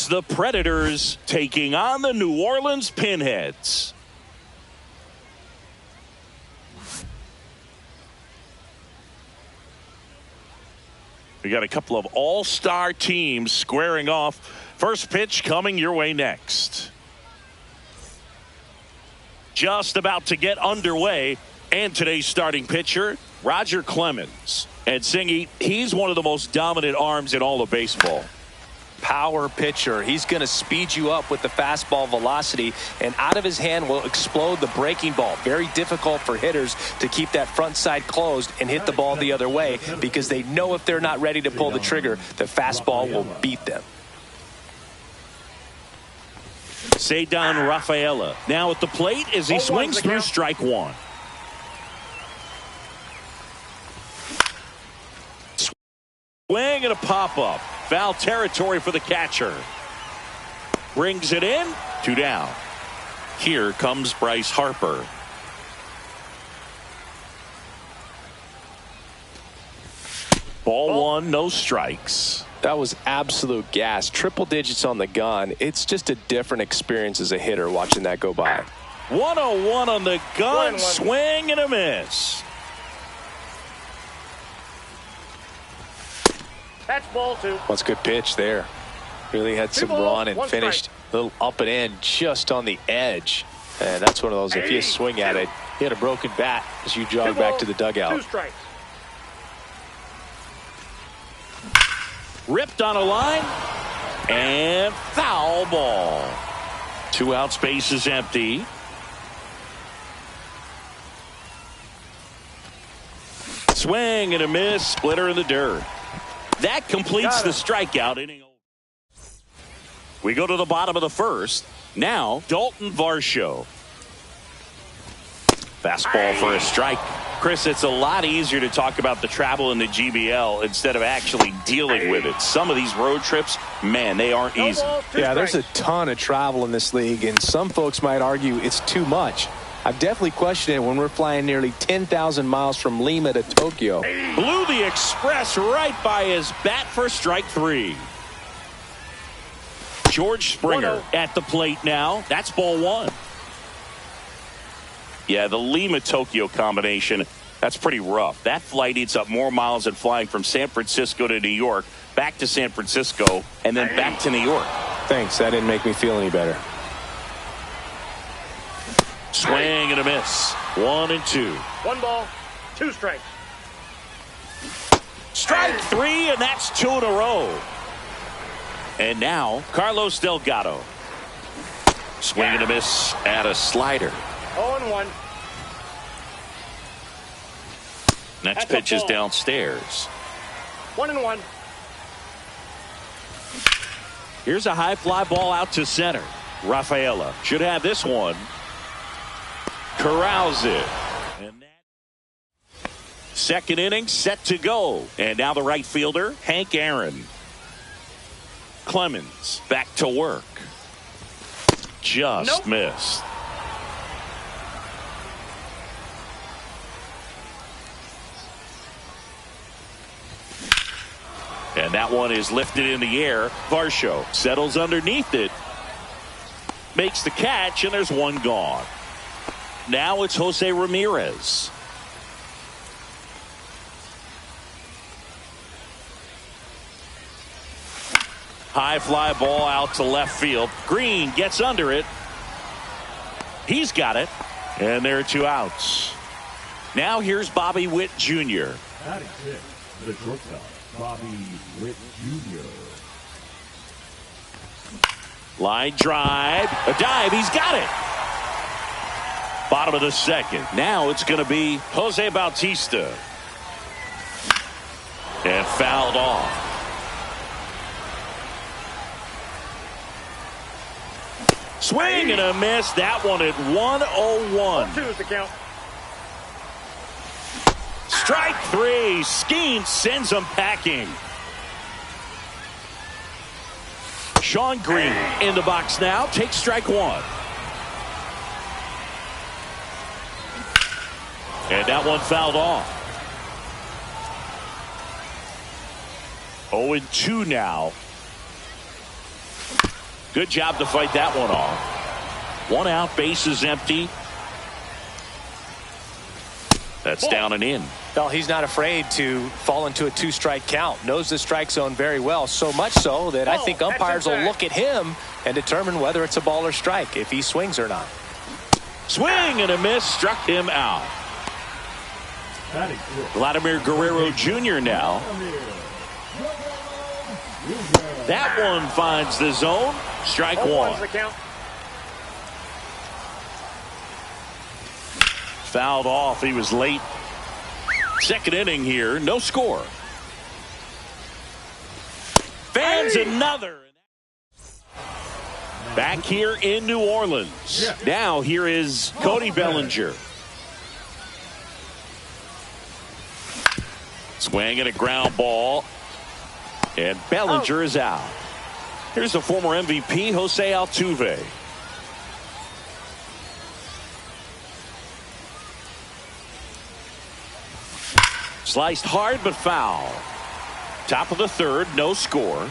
the Predators taking on the New Orleans Pinheads. We got a couple of all-star teams squaring off. First pitch coming your way next. Just about to get underway. And today's starting pitcher, Roger Clemens. And Singy, he's one of the most dominant arms in all of baseball. Power pitcher. He's going to speed you up with the fastball velocity, and out of his hand will explode the breaking ball. Very difficult for hitters to keep that front side closed and hit the ball the other way, because they know if they're not ready to pull the trigger, the fastball will beat them. Ceddanne Rafaela now at the plate as he swings through strike one. Swing and a pop-up. Foul territory for the catcher. Brings it in. 2 down. Here comes Bryce Harper. Ball one, no strikes. That was absolute gas. Triple digits on the gun. It's just a different experience as a hitter watching that go by. 101 on the gun. Swing and a miss. That's ball 2. That's a good pitch there. Really had some run and finished a little up and in just on the edge. And that's one of those, if you swing at it, you had a broken bat as you jog back to the dugout. 2 strikes. Ripped on a line. And foul ball. 2 outs, base is empty. Swing and a miss. Splitter in the dirt. That completes the strikeout inning. We go to the bottom of the first. Now, Dalton Varsho. Fastball for a strike. Chris, it's a lot easier to talk about the travel in the GBL instead of actually dealing with it. Some of these road trips, man, they aren't easy. Yeah, there's a ton of travel in this league, and some folks might argue it's too much. I've definitely questioned it when we're flying nearly 10,000 miles from Lima to Tokyo. Blew the express right by his bat for strike 3. George Springer at the plate now. That's ball 1. Yeah, the Lima-Tokyo combination, that's pretty rough. That flight eats up more miles than flying from San Francisco to New York, back to San Francisco, and then back to New York. Thanks. That didn't make me feel any better. Swing and a miss. 1 and 2. 1 ball, 2 strikes. Strike 3, and that's 2 in a row. And now, Carlos Delgado. Swing and a miss at a slider. 0-1. Next pitch is downstairs. 1-1. Here's a high fly ball out to center. Rafaela should have this one. Corrals it. And that second inning set to go. And now the right fielder, Hank Aaron. Clemens back to work. Just missed. And that one is lifted in the air. Varsho settles underneath it. Makes the catch, and there's one gone. Now it's Jose Ramirez. High fly ball out to left field. Green gets under it. He's got it. And there are 2 outs. Now here's Bobby Witt Jr. That is it. The shortstop, Bobby Witt Jr. Line drive. A dive. He's got it. Bottom of the second. Now it's going to be Jose Bautista. And fouled off. Swing and a miss. That one at 1-0-1. 2 is the count. Strike 3. Skeen sends him packing. Sean Green in the box now. Takes strike 1. And that one fouled off. 0-2 now. Good job to fight that one off. 1 out, base is empty. That's down and in. Well, he's not afraid to fall into a 2-strike count. Knows the strike zone very well. So much so that I think umpires will look at him and determine whether it's a ball or strike, if he swings or not. Swing and a miss. Struck him out. Vladimir Guerrero Jr. now. That one finds the zone. Strike 1. Fouled off. He was late. Second inning here. No score. Fans another. Back here in New Orleans. Now here is Cody Bellinger. Swing and a ground ball. And Bellinger is out. Here's the former MVP, Jose Altuve. Sliced hard but foul. Top of the third, no score.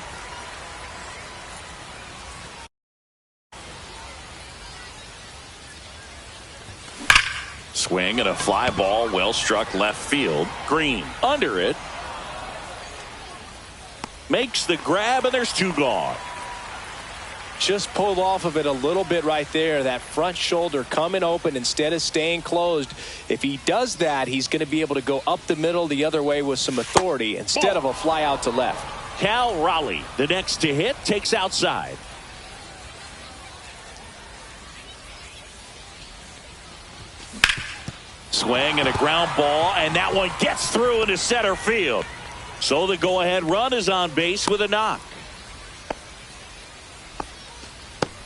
Swing and a fly ball, well struck left field. Green under it. Makes the grab, and there's 2 gone. Just pulled off of it a little bit right there. That front shoulder coming open instead of staying closed. If he does that, he's going to be able to go up the middle the other way with some authority instead of a fly out to left. Cal Raleigh, the next to hit, takes outside. Swing and a ground ball, and that one gets through into center field. So the go-ahead run is on base with a knock.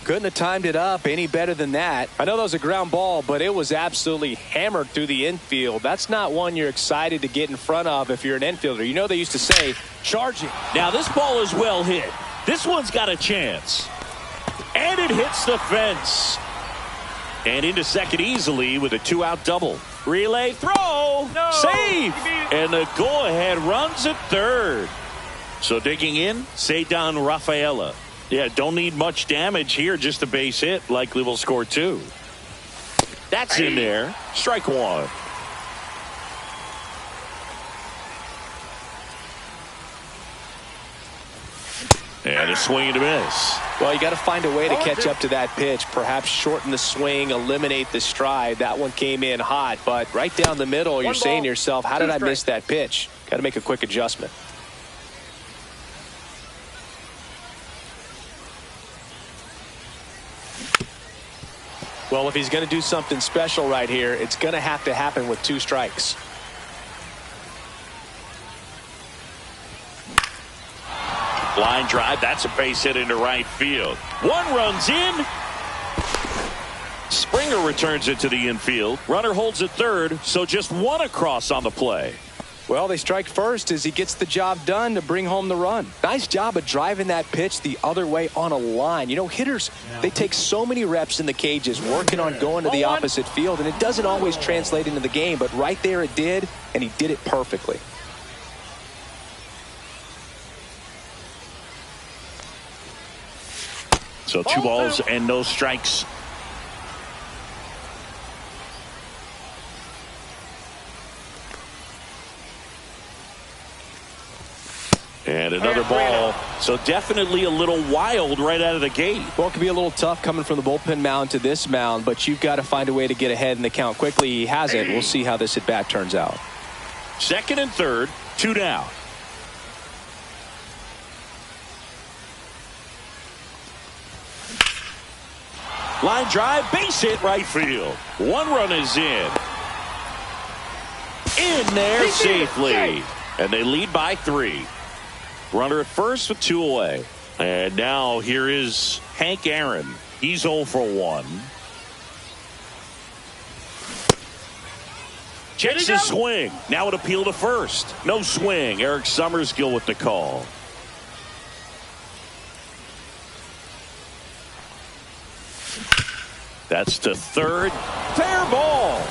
Couldn't have timed it up any better than that. I know that was a ground ball, but it was absolutely hammered through the infield. That's not one you're excited to get in front of if you're an infielder. You know they used to say, charging. Now this ball is well hit. This one's got a chance. And it hits the fence. And into second easily with a 2-out double. Relay throw. No. Safe. And the go-ahead runs at third. So digging in, Ceddanne Rafaela. Yeah, don't need much damage here, just a base hit. Likely will score 2. That's in there. Strike 1. And a swing and a miss. Well, you got to find a way to catch up to that pitch. Perhaps shorten the swing, eliminate the stride. That one came in hot, but right down the middle, you're saying to yourself, how did I miss that pitch? Got to make a quick adjustment. Well, if he's going to do something special right here, it's going to happen with 2 strikes. Line drive. That's a base hit into right field. 1 runs in. Springer returns it to the infield. Runner holds at third, so just 1 across on the play. Well, they strike first as he gets the job done to bring home the run. Nice job of driving that pitch the other way on a line. You know, hitters, they take so many reps in the cages working on going to the opposite field, and it doesn't always translate into the game, but right there it did, and he did it perfectly. So 2 balls and no strikes. And another ball. So definitely a little wild right out of the gate. Well, it could be a little tough coming from the bullpen mound to this mound, but you've got to find a way to get ahead in the count quickly. He hasn't. We'll see how this at bat turns out. Second and third, 2 down. Line drive, base hit right field. 1 run is in. In there safely. And they lead by 3. Runner at first with 2 away. And now here is Hank Aaron. He's 0 for 1. Checks his swing. Now it appeal to first. No swing. Eric Summerskill with the call. That's to third. Fair ball.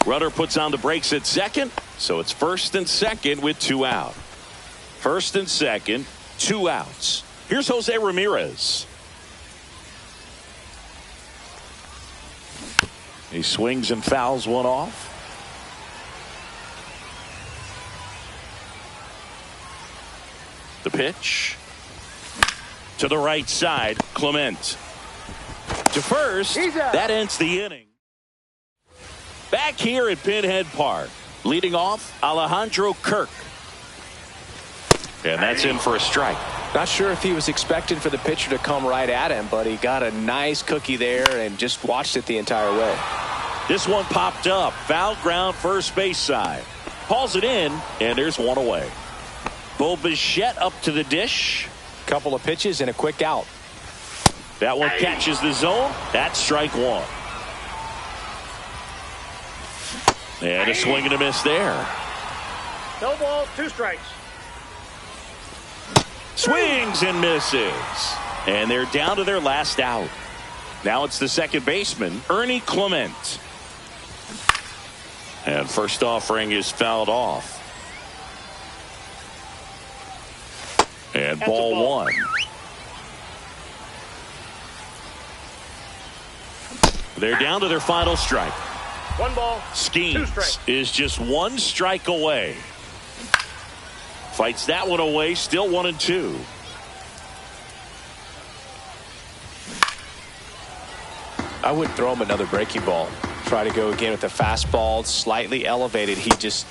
Runner puts on the brakes at second. So it's first and second with 2 out. First and second. 2 outs. Here's Jose Ramirez. He swings and fouls one off. The pitch. To the right side, Clement. To first, that ends the inning. Back here at Pinhead Park, leading off, Alejandro Kirk. And that's in for a strike. Not sure if he was expecting for the pitcher to come right at him, but he got a nice cookie there and just watched it the entire way. This one popped up. Foul ground first base side. Hauls it in, and there's one away. Bo Bichette up to the dish. Couple of pitches and a quick out. That one catches the zone. That's strike one. And a swing and a miss there. No balls, 2 strikes. Swings and misses. And they're down to their last out. Now it's the second baseman, Ernie Clement. And first offering is fouled off. And ball 1. They're down to their final strike. 1 ball, 2 Skeens strikes. is just 1 strike away. Fights that one away, still 1-2. I would throw him another breaking ball. Try to go again with the fastball, slightly elevated. He just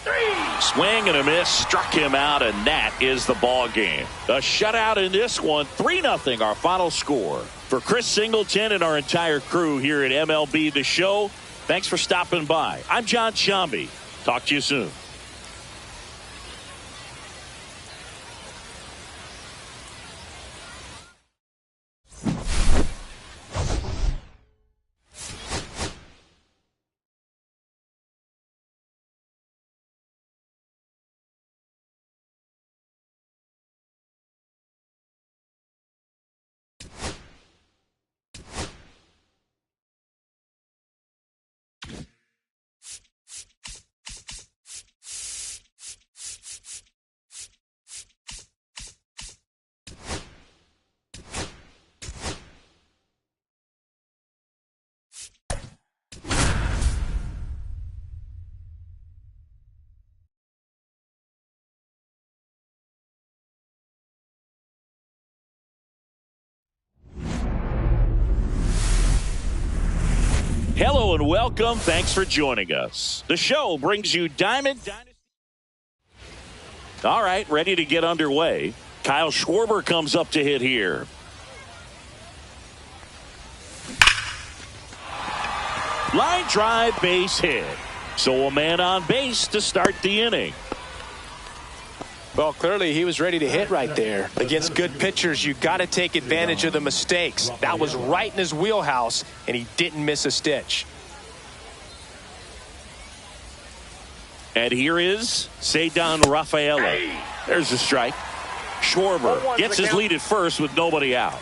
Swing and a miss, struck him out, and that is the ball game. A shutout in this one, 3-0 our final score. For Chris Singleton and our entire crew here at MLB The Show, thanks for stopping by. I'm John Sciambi. Talk to you soon. Hello and welcome. Thanks for joining us. The show brings you Diamond Dynasty. All right, ready to get underway. Kyle Schwarber comes up to hit here. Line drive, base hit. So a man on base to start the inning. Well, clearly he was ready to hit right there. Against good pitchers, you got to take advantage of the mistakes. That was right in his wheelhouse, and he didn't miss a stitch. And here is Ceddanne Rafaela. There's a strike. Schwarber gets his lead at first with nobody out.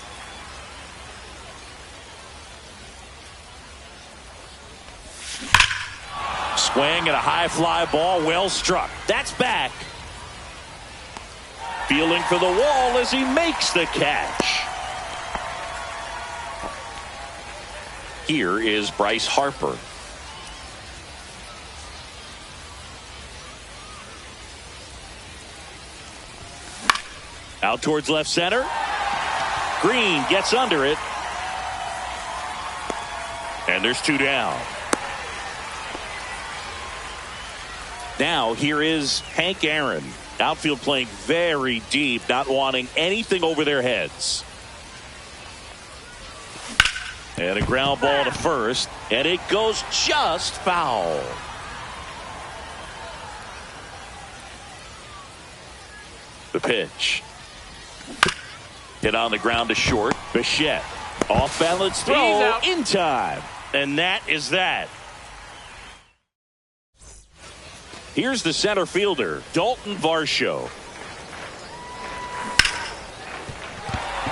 Swing and a high fly ball, well struck. That's back. Feeling for the wall as he makes the catch. Here is Bryce Harper. Out towards left center. Green gets under it. And there's 2 down. Now here is Hank Aaron. Outfield playing very deep, not wanting anything over their heads. And a ground ball to first, and it goes just foul. The pitch. Hit on the ground to short. Bichette. Off balance throw in time. And that is that. Here's the center fielder, Dalton Varsho.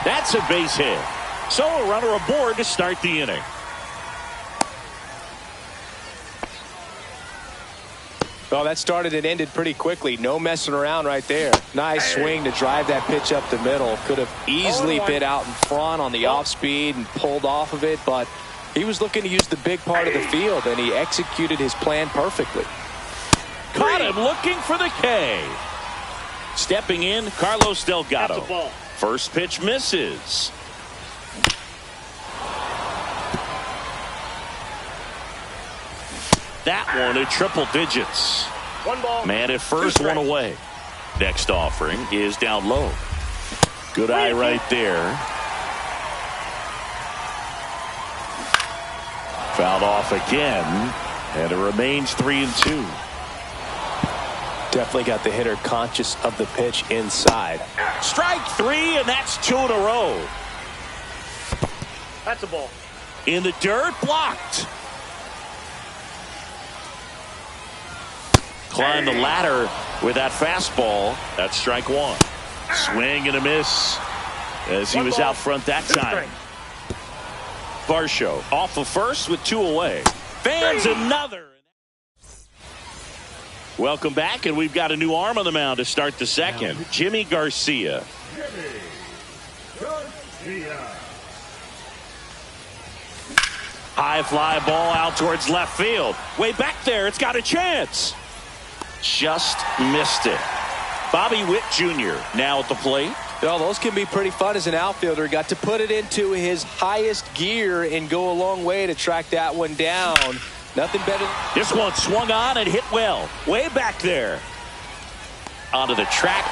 That's a base hit. So a runner aboard to start the inning. Well, that started and ended pretty quickly. No messing around right there. Nice swing to drive that pitch up the middle. Could have easily been out in front on the off speed and pulled off of it, but he was looking to use the big part of the field, and he executed his plan perfectly. Caught him looking for the K. Stepping in, Carlos Delgado. First pitch misses. That one at triple digits. One ball. Man at first, one away. Next offering is down low. Good eye right there. Fouled off again, and it remains 3-2. Definitely got the hitter conscious of the pitch inside. Strike three, and that's 2 in a row. That's a ball. In the dirt, blocked. Climb the ladder with that fastball. That's strike one. Swing and a miss as he was out front that time. Varsho off of first with 2 away. Fans another. Welcome back, and we've got a new arm on the mound to start the second. Jimmy Garcia. High fly ball out towards left field. Way back there, it's got a chance. Just missed it. Bobby Witt Jr. now at the plate. Well, those can be pretty fun as an outfielder. Got to put it into his highest gear and go a long way to track that one down. Nothing better. This one swung on and hit well. Way back there. Onto the track,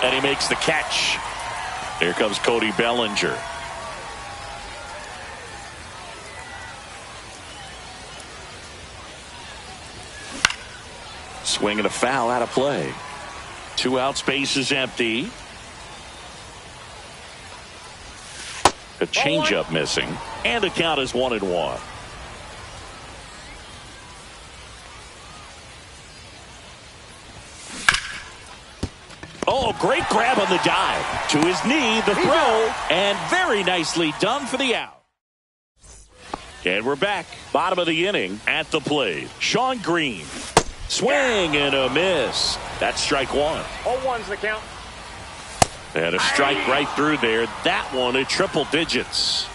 and he makes the catch. Here comes Cody Bellinger. Swing and a foul out of play. 2 outs, base is empty. A changeup missing, and the count is 1-1. Oh, great grab on the dive. To his knee, the throw, and very nicely done for the out. And we're back. Bottom of the inning at the plate. Shawn Green. Swing and a miss. That's strike one. 0-1's the count. And a strike right through there. That one at triple digits.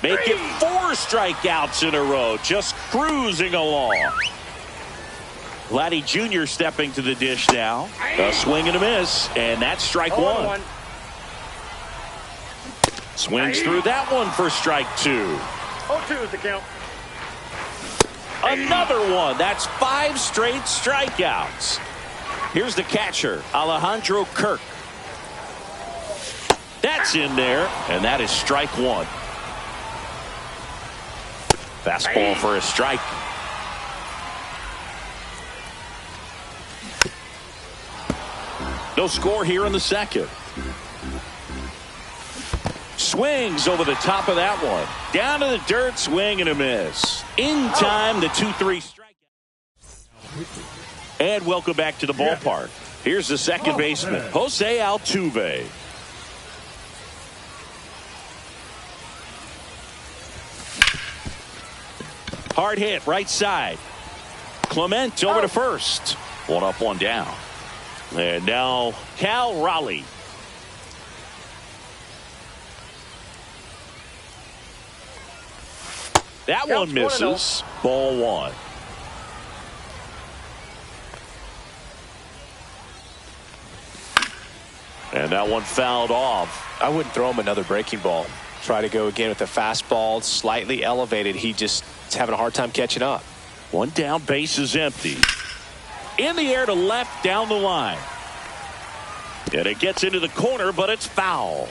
Make it 4 strikeouts in a row. Just cruising along. Vladdy Jr. stepping to the dish now. A swing and a miss. And that's strike one. Swings through that one for strike 2. 0-2 is the count. Another one. That's 5 straight strikeouts. Here's the catcher, Alejandro Kirk. That's in there, and that is strike 1. Fastball for a strike. No score here in the second. Swings over the top of that one. Down to the dirt, swing and a miss. In time, the 2-3 strikeout. And welcome back to the ballpark. Here's the second baseman, Jose Altuve. Hard hit, right side. Clement over to first. 1 up, 1 down. And now Cal Raleigh. That one misses. Ball 1. And that one fouled off. I wouldn't throw him another breaking ball. Try to go again with the fastball, slightly elevated. He just is having a hard time catching up. 1 down, base is empty. In the air to left, down the line. And it gets into the corner, but it's foul.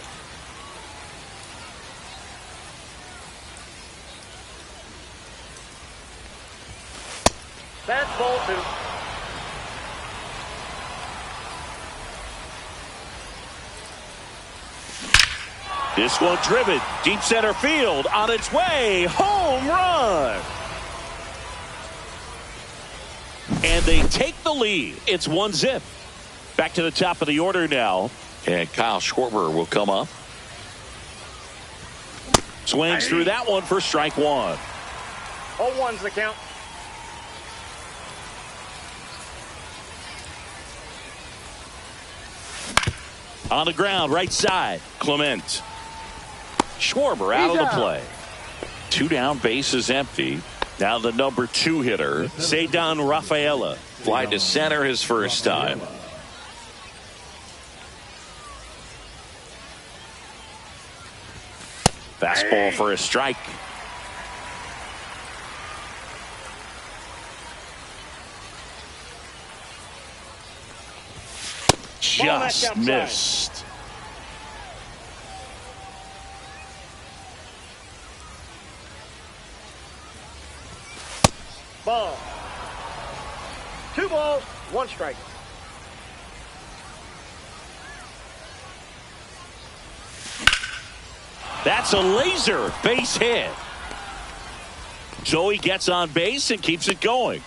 That's ball 2. This one driven deep center field, on its way, home run. And they take the lead. It's 1-0. Back to the top of the order now, and Kyle Schwarber will come up. Swings through that one for strike one. 0-1's the count. On the ground, right side, Clement. Schwarber out of the play. 2 down, bases empty. Now the number 2 hitter, Ceddanne Rafaela. Fly to center his first time. Fastball for a strike. Just missed. Ball. 2 balls, 1 strike. That's a laser base hit. Joey gets on base and keeps it going.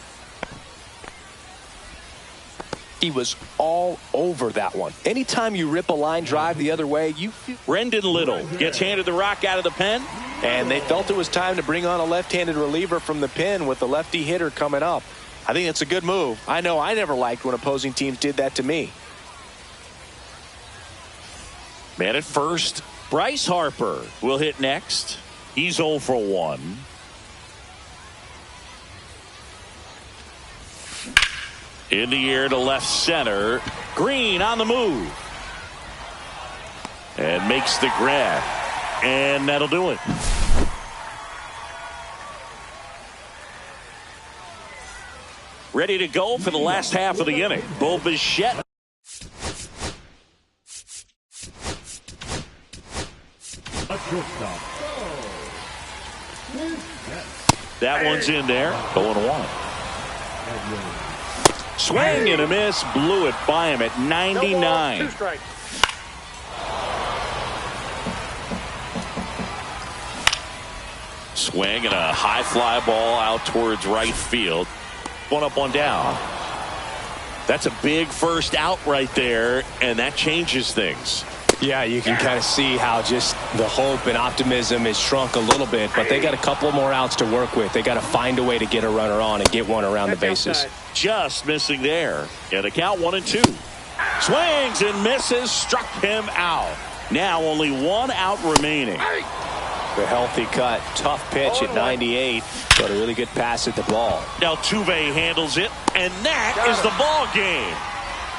He was all over that one. Anytime you rip a line drive the other way, you feel... Brendan Little gets handed the rock out of the pen. And they felt it was time to bring on a left-handed reliever from the pen with the lefty hitter coming up. I think it's a good move. I know I never liked when opposing teams did that to me. Man at first, Bryce Harper will hit next. He's 0 for 1. In the air to left center. Green on the move. And makes the grab. And that'll do it. Ready to go for the last half of the inning. Bo Bichette. That one's in there. 0-1. Swing and a miss. Blew it by him at 99. No ball, 2 strikes. Swing and a high fly ball out towards right field. 1 up, 1 down. That's a big first out right there, and that changes things. Yeah, you can kind of see how just the hope and optimism is shrunk a little bit, but they got a couple more outs to work with. They got to find a way to get a runner on and get one around the bases. Just missing there. And a count 1-2. Swings and misses. Struck him out. Now only 1 out remaining. The healthy cut. Tough pitch at 98, but a really good pass at the ball. Now Altuve handles it, and that is the ball game.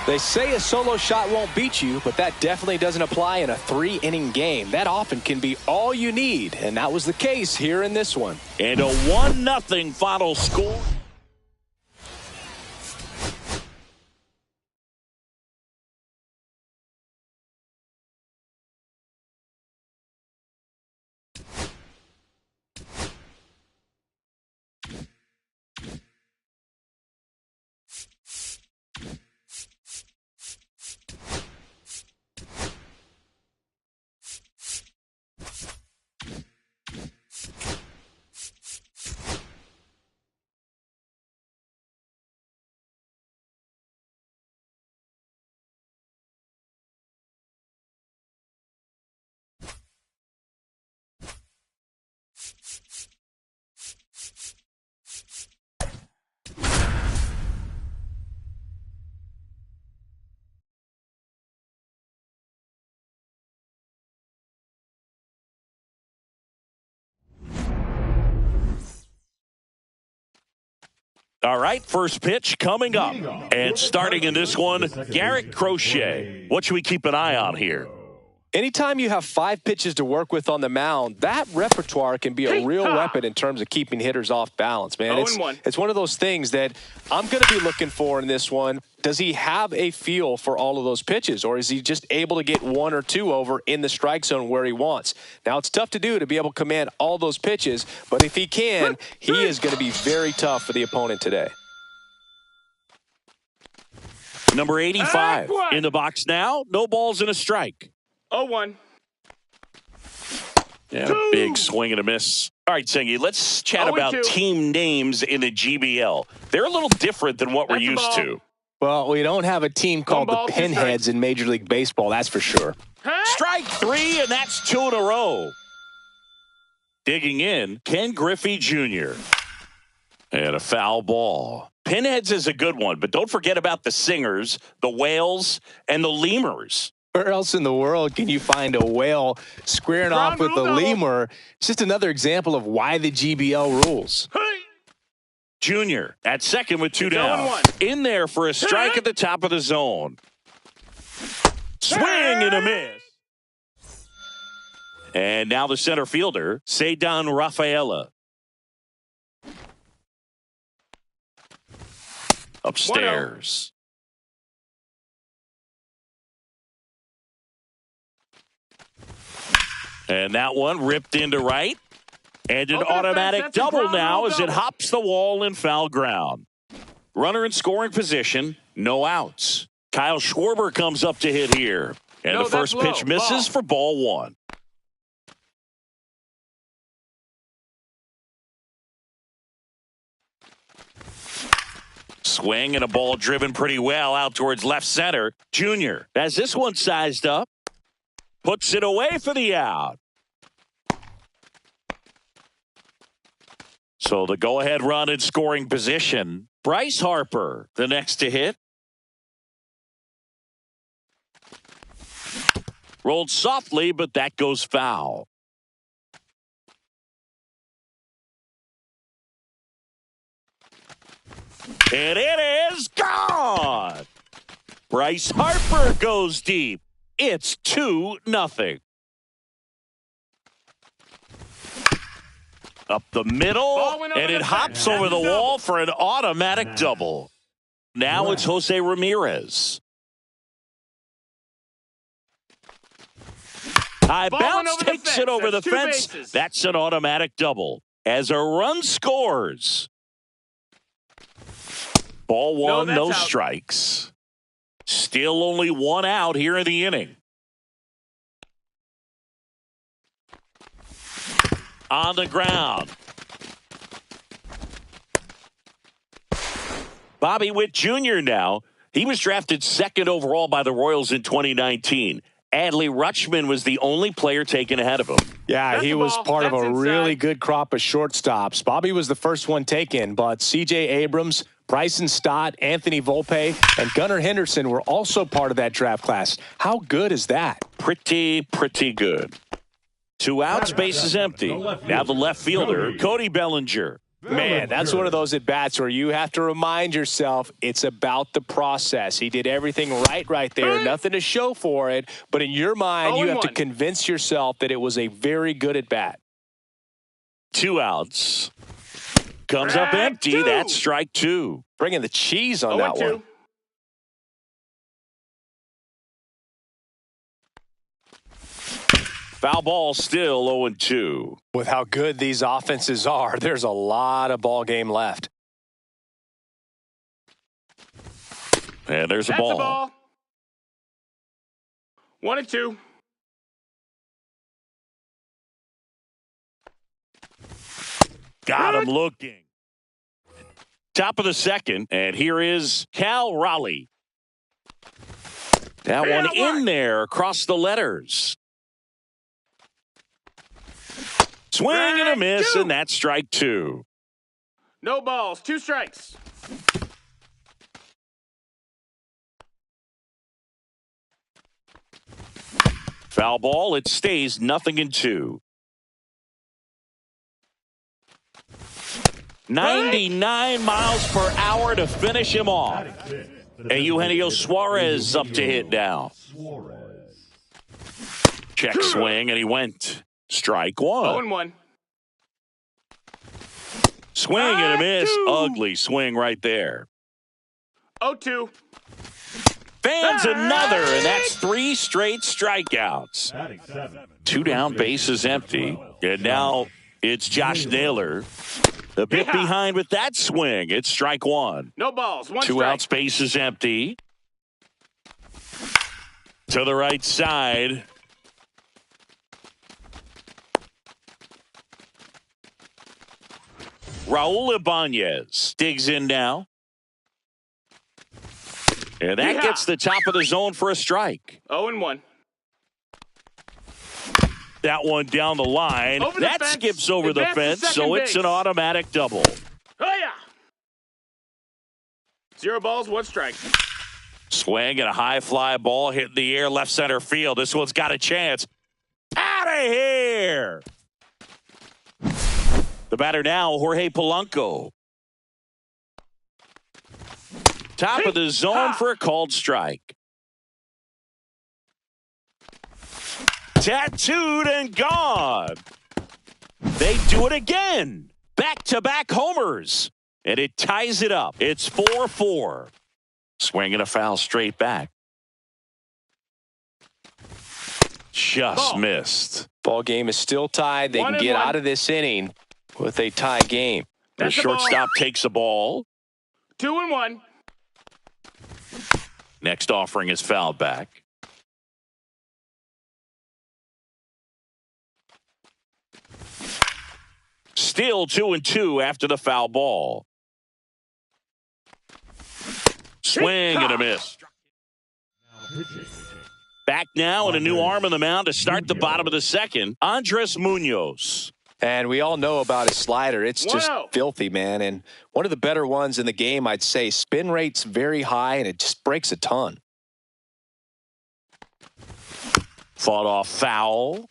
They say a solo shot won't beat you, but that definitely doesn't apply in a 3-inning game. That often can be all you need, and that was the case here in this one. And a 1-0 final score. All right, first pitch coming up. And starting in this one, Garrett Crochet. What should we keep an eye on here? Anytime you have 5 pitches to work with on the mound, that repertoire can be a real weapon in terms of keeping hitters off balance, man. It's one of those things that I'm going to be looking for in this one. Does he have a feel for all of those pitches, or is he just able to get 1 or 2 over in the strike zone where he wants? Now, it's tough to do to be able to command all those pitches, but if he can, he is going to be very tough for the opponent today. Number 85 in the box now. No balls and a strike. 0-1. Yeah, big swing and a miss. All right, Sengi, let's chat about team names in the GBL. They're a little different than what we're used to. Well, we don't have a team called the Pinheads in Major League Baseball, that's for sure. Strike 3, and that's 2 in a row. Digging in, Ken Griffey Jr. And a foul ball. Pinheads is a good one, but don't forget about the singers, the whales, and the lemurs. Where else in the world can you find a whale squaring off with a lemur? It's just another example of why the GBL rules. Junior at second with two down. In there for a strike at the top of the zone. Swing and a miss. And now the center fielder, Ceddanne Rafaela. Upstairs. And that one ripped into right. And an automatic double now as it hops the wall in foul ground. Runner in scoring position, no outs. Kyle Schwarber comes up to hit here. And the first pitch misses for ball one. Swing and a ball driven pretty well out towards left center. Junior has this one sized up. Puts it away for the out. So the go-ahead run in scoring position. Bryce Harper, the next to hit. Rolled softly, but that goes foul. And it is gone. Bryce Harper goes deep. It's 2-0. Up the middle, and it hops over the wall for an automatic double. Now it's Jose Ramirez. High bounce takes it over the fence. That's an automatic double. As a run scores. Ball one, no strikes. Still only one out here in the inning. On the ground. Bobby Witt Jr. now. He was drafted second overall by the Royals in 2019. Adley Rutschman was the only player taken ahead of him. Yeah, he was part of a really good crop of shortstops. Bobby was the first one taken, but C.J. Abrams, Bryson Stott, Anthony Volpe, and Gunnar Henderson were also part of that draft class. How good is that? Pretty good. 2 outs, bases empty. Now the left fielder, Cody Bellinger. Man, that's one of those at-bats where you have to remind yourself it's about the process. He did everything right there. Nothing to show for it. But in your mind, you have to convince yourself that it was a very good at-bat. 2 outs. Comes up empty. That's strike 2. Bringing the cheese on that one. Foul ball still 0-2. With how good these offenses are, there's a lot of ball game left. And there's a ball. 1-2. Got him looking. Top of the second, and here is Cal Raleigh. That one in there across the letters. Swing and a miss, and that's strike 2. No balls, 2 strikes. Foul ball, it stays 0-2. 99 miles per hour to finish him off. And Eugenio Suarez up to hit now. Check swing, and he went. Strike 1. 0-1. Swing and a miss. Ugly swing right there. 0-2. Fans another, and that's 3 straight strikeouts. 2 down, bases empty. And now it's Josh Naylor. A bit behind with that swing. It's strike 1. No balls, 1 2 strike. outs, bases empty. To the right side. Raul Ibanez digs in now. And that gets the top of the zone for a strike. 0-1. that one down the line. Over the That fence. skips over the Advance to fence, second so it's base. an automatic double. Oh, yeah. 0 balls, 1 strike. Swing and a high fly ball hit in the air, left center field. This one's got a chance. Out of here! The batter now, Jorge Polanco. Top of the zone for a called strike. Tattooed and gone. They do it again. Back-to-back homers. And it ties it up. It's 4-4. Swinging a foul straight back. Just Ball. missed. Ball game is still tied. They 1 can and get 1. out of this inning with a tie game. The That's a ball. shortstop takes a ball. 2 and 1. Next offering is fouled back. Still 2-2 after the foul ball. Swing and a miss. Back now and a new arm on the mound to start the bottom of the second. Andres Munoz. And we all know about his slider. It's just 1-0. filthy, man. And one of the better ones in the game, I'd say. Spin rate's very high, and it just breaks a ton. Fought off foul.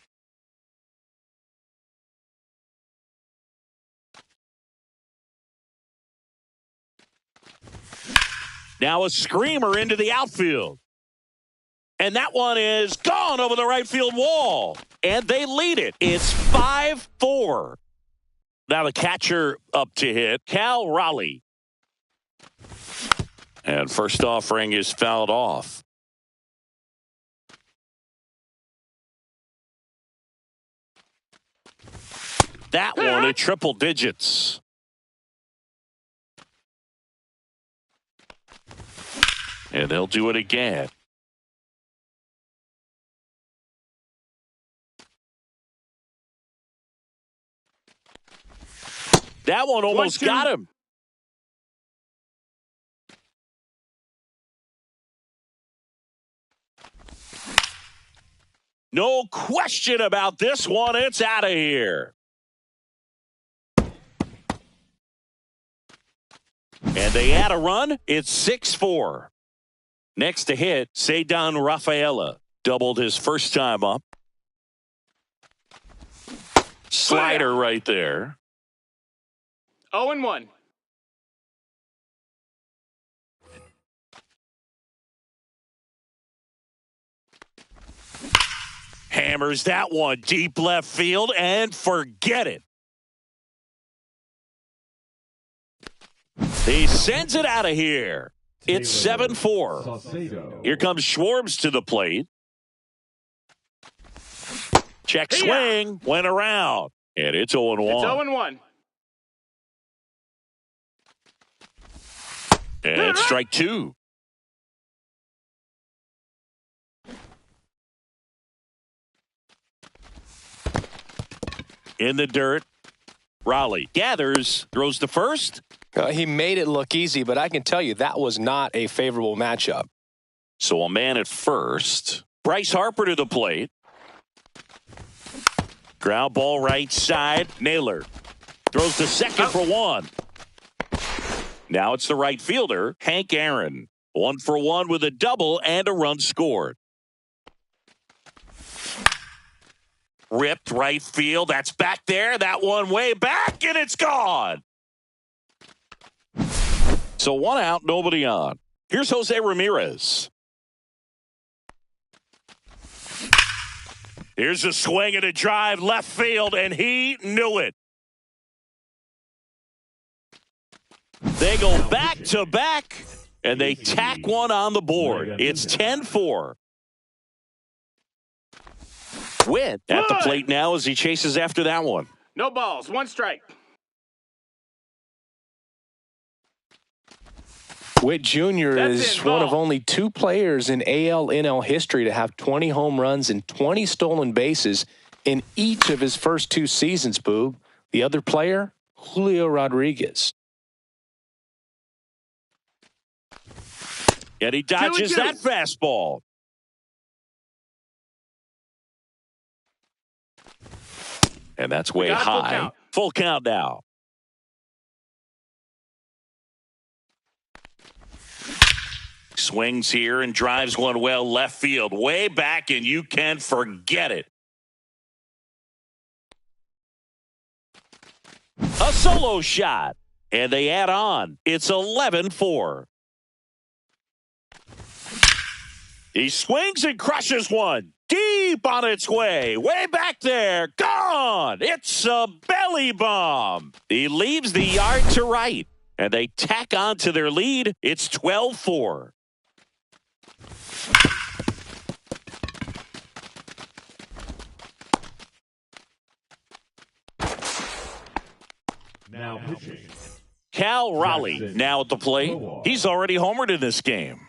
Now a screamer into the outfield. And that one is gone over the right field wall. And they lead it. It's 5-4. Now the catcher up to hit, Cal Raleigh. And first offering is fouled off. That one at triple digits. And they'll do it again. That one almost 1-2. got him. No question about this one. It's out of here. And they add a run. It's 6-4. Next to hit, Ceddanne Rafaela. Doubled his first time up. Slider right there. 0 and 1. Hammers that one deep left field and forget it. He sends it out of here. It's 7-4. Here comes Schwartz to the plate. Check swing, went around, and it's 0-1. It's 0 and 1. And strike 2. In the dirt, Raleigh gathers, throws to first. He made it look easy, but I can tell you that was not a favorable matchup. So a man at first. Bryce Harper to the plate. Ground ball right side. Naylor throws to second for 1. Now it's the right fielder, Hank Aaron. 1 for 1 with a double and a run scored. Ripped right field. That's back there. That one way back, and it's gone. So 1 out, nobody on. Here's Jose Ramirez. Here's a swing and a drive left field, and he knew it. They go back to back, and they tack one on the board. It's 10-4. Witt at the plate now as he chases after that one. No balls, 1 strike. Witt Jr. is one of only 2 players in AL-NL history to have 20 home runs and 20 stolen bases in each of his first 2 seasons, Boog. The other player, Julio Rodriguez. And he dodges that fastball. And that's way got a full high. count. Full count now. Swings here and drives one well left field. Way back, and you can forget it. A solo shot. And they add on. It's 11-4. He swings and crushes one. Deep on its way. Way back there. Gone. It's a belly bomb. He leaves the yard to right. And they tack on to their lead. It's 12-4. Now pitching. Cal Raleigh Jackson. now at the plate. He's already homered in this game.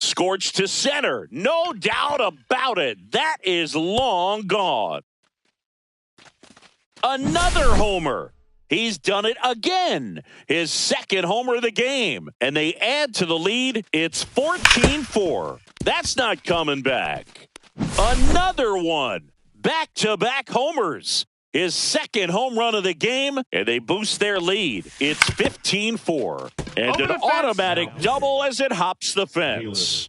Scorched to center. No doubt about it. That is long gone. Another homer. He's done it again. His second homer of the game. And they add to the lead. It's 14-4. That's not coming back. Another one. Back-to-back homers. His second home run of the game, and they boost their lead. It's 15-4. And Over an the fence. automatic double as it hops the fence.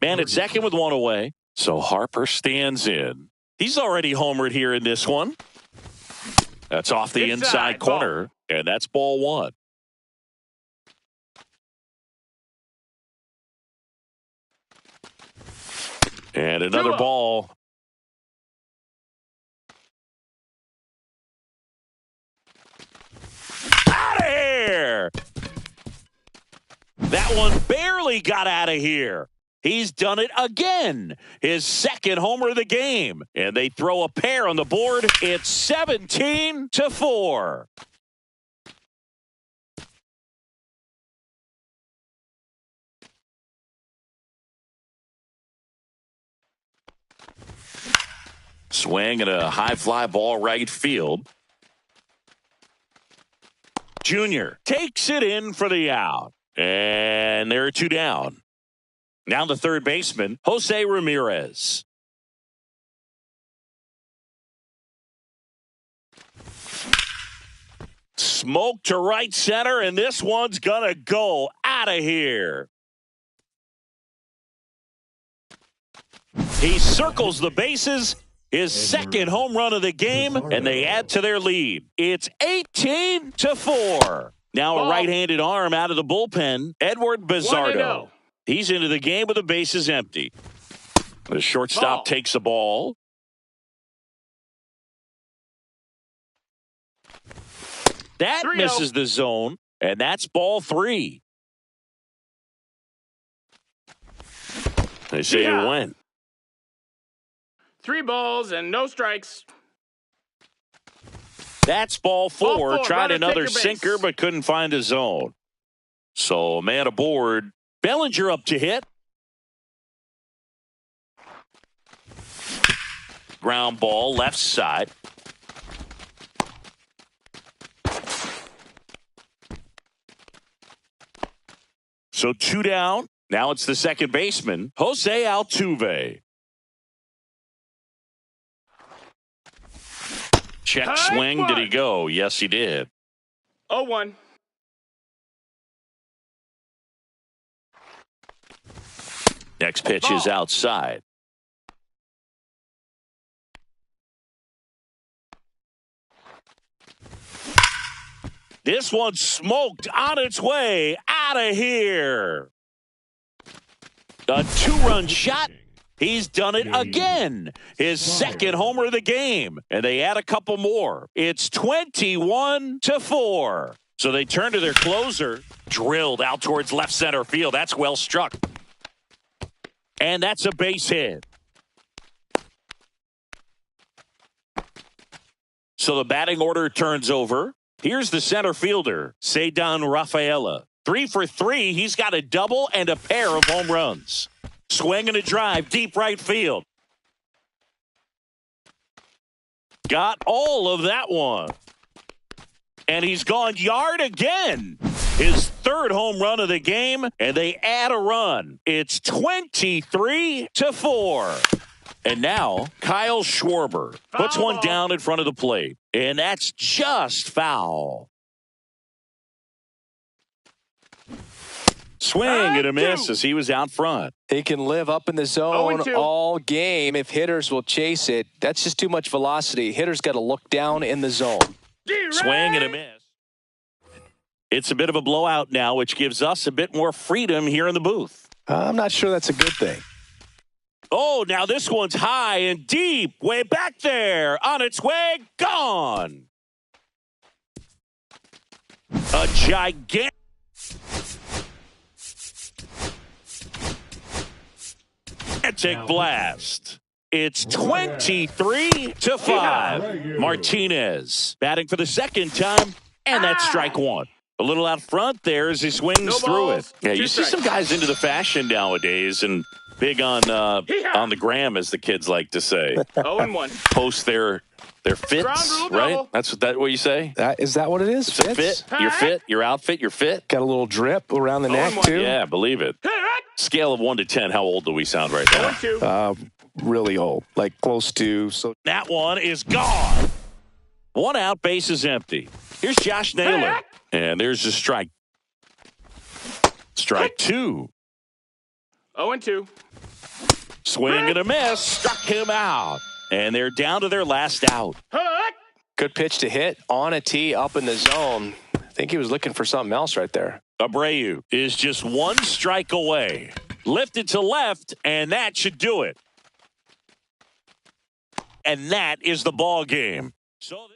Man at second with one away. So Harper stands in. He's already homered here in this one. That's off the inside corner, and that's ball one. And another 2-0. ball. Out of here! That one barely got out of here. He's done it again. His second homer of the game. And they throw a pair on the board. It's 17-4. Swing and a high fly ball right field. Junior takes it in for the out. And there are two down. Now the third baseman, Jose Ramirez. Smoke to right center, and this one's going to go out of here. He circles the bases. His second home run of the game, and they add to their lead. It's 18-4. Now a right-handed arm out of the bullpen, Edward Bizardo. 1-0. He's into the game with the bases empty. The shortstop takes the ball. That 3-0. misses the zone, and that's ball three. They say Yeah. it went. 3 balls and no strikes. That's ball four. Ball four. Tried Runner, another take your base. sinker, but couldn't find a zone. So, man aboard. Bellinger up to hit. Ground ball, left side. So, two down. Now it's the second baseman, Jose Altuve. Check High swing. Did he one. go? Yes, he did. 0-1. Next pitch is Ball. outside. This one smoked on its way out of here. A two-run shot. He's done it again. His second homer of the game. And they add a couple more. It's 21-4. So they turn to their closer. Drilled out towards left center field. That's well struck. And that's a base hit. So the batting order turns over. Here's the center fielder, Ceddanne Rafaela. 3 for 3. He's got a double and a pair of home runs. Swing and a drive, deep right field. Got all of that one. And he's gone yard again. His third home run of the game, and they add a run. It's 23-4. And now Kyle Schwarber puts Foul one ball. down in front of the plate. And that's just foul. Swing and a miss as he was out front. He can live up in the zone 0-2. all game if hitters will chase it. That's just too much velocity. Hitters got to look down in the zone. Swing and a miss. It's a bit of a blowout now, which gives us a bit more freedom here in the booth. I'm not sure that's a good thing. Oh, now this one's high and deep, way back there. On its way, gone. A gigantic blast. It's 23-5. Martinez batting for the second time, and that's strike one. A little out front there as he swings through it. Yeah, you see some guys into the fashion nowadays and big on the gram, as the kids like to say. 0-1. Post their fits, Ground rule right? double. That's what you say? Is that what it is? It's a fit. Your fit, your outfit, your fit. Got a little drip around the neck, 0-1. too? Yeah, believe it. Scale of 1 to 10, how old do we sound right now? 0-2. Really old, like close to. So That one is gone. One out, base is empty. Here's Josh Naylor. And there's a strike. Strike two. 0-2. Swing and a miss. Struck him out. And they're down to their last out. good pitch to hit on a tee up in the zone. I think he was looking for something else right there. Abreu is just one strike away. Lifted to left, and that should do it. And that is the ball game. So this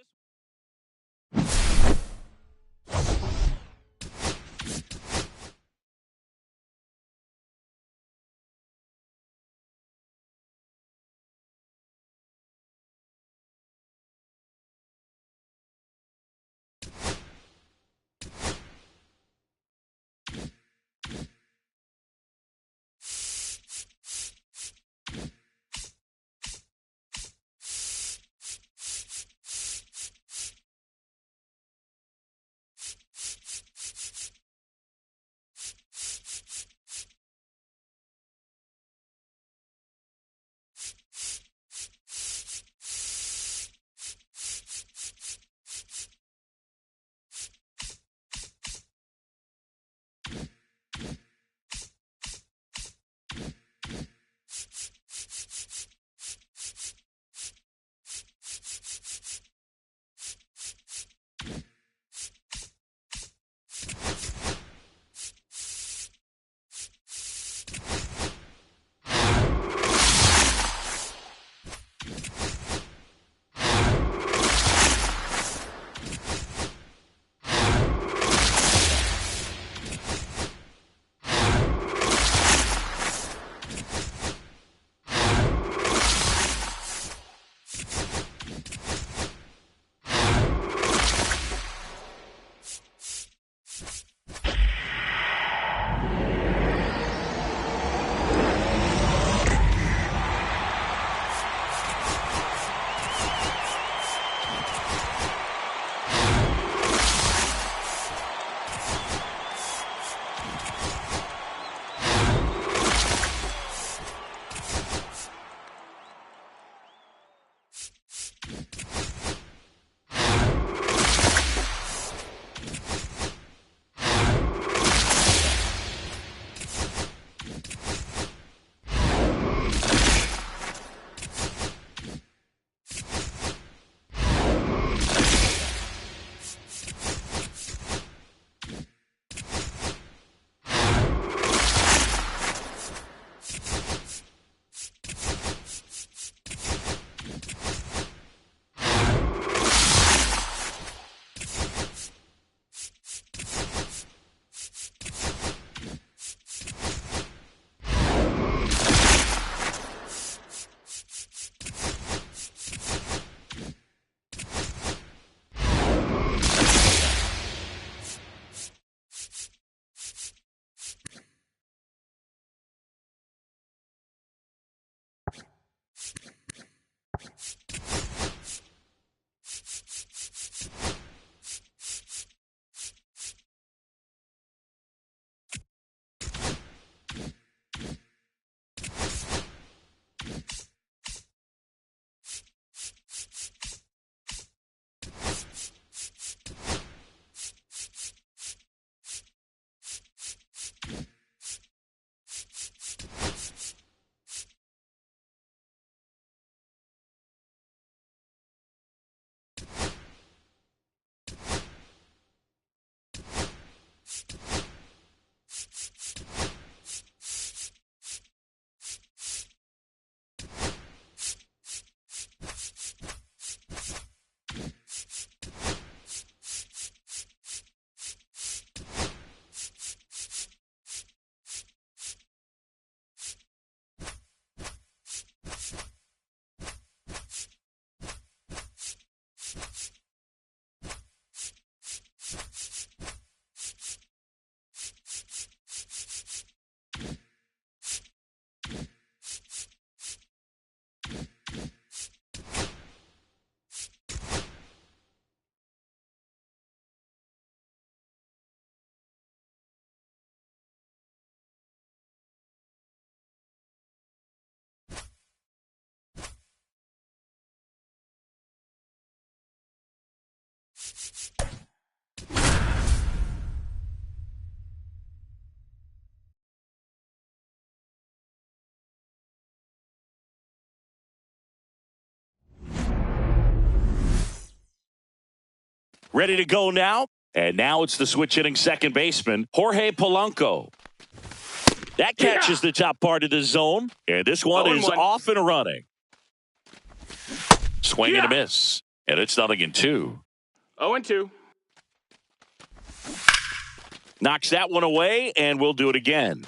Ready to go now. And now it's the switch hitting second baseman, Jorge Polanco. That catches the top part of the zone. And this one is 0-1. off and running. Swing and a miss. And it's 0-2. 0-2. Knocks that one away, and we'll do it again.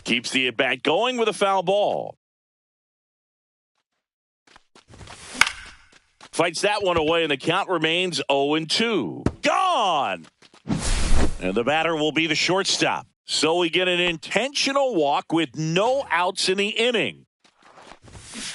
Keeps the at-bat going with a foul ball. Fights that one away, and the count remains 0-2. Gone! And the batter will be the shortstop. So we get an intentional walk with no outs in the inning.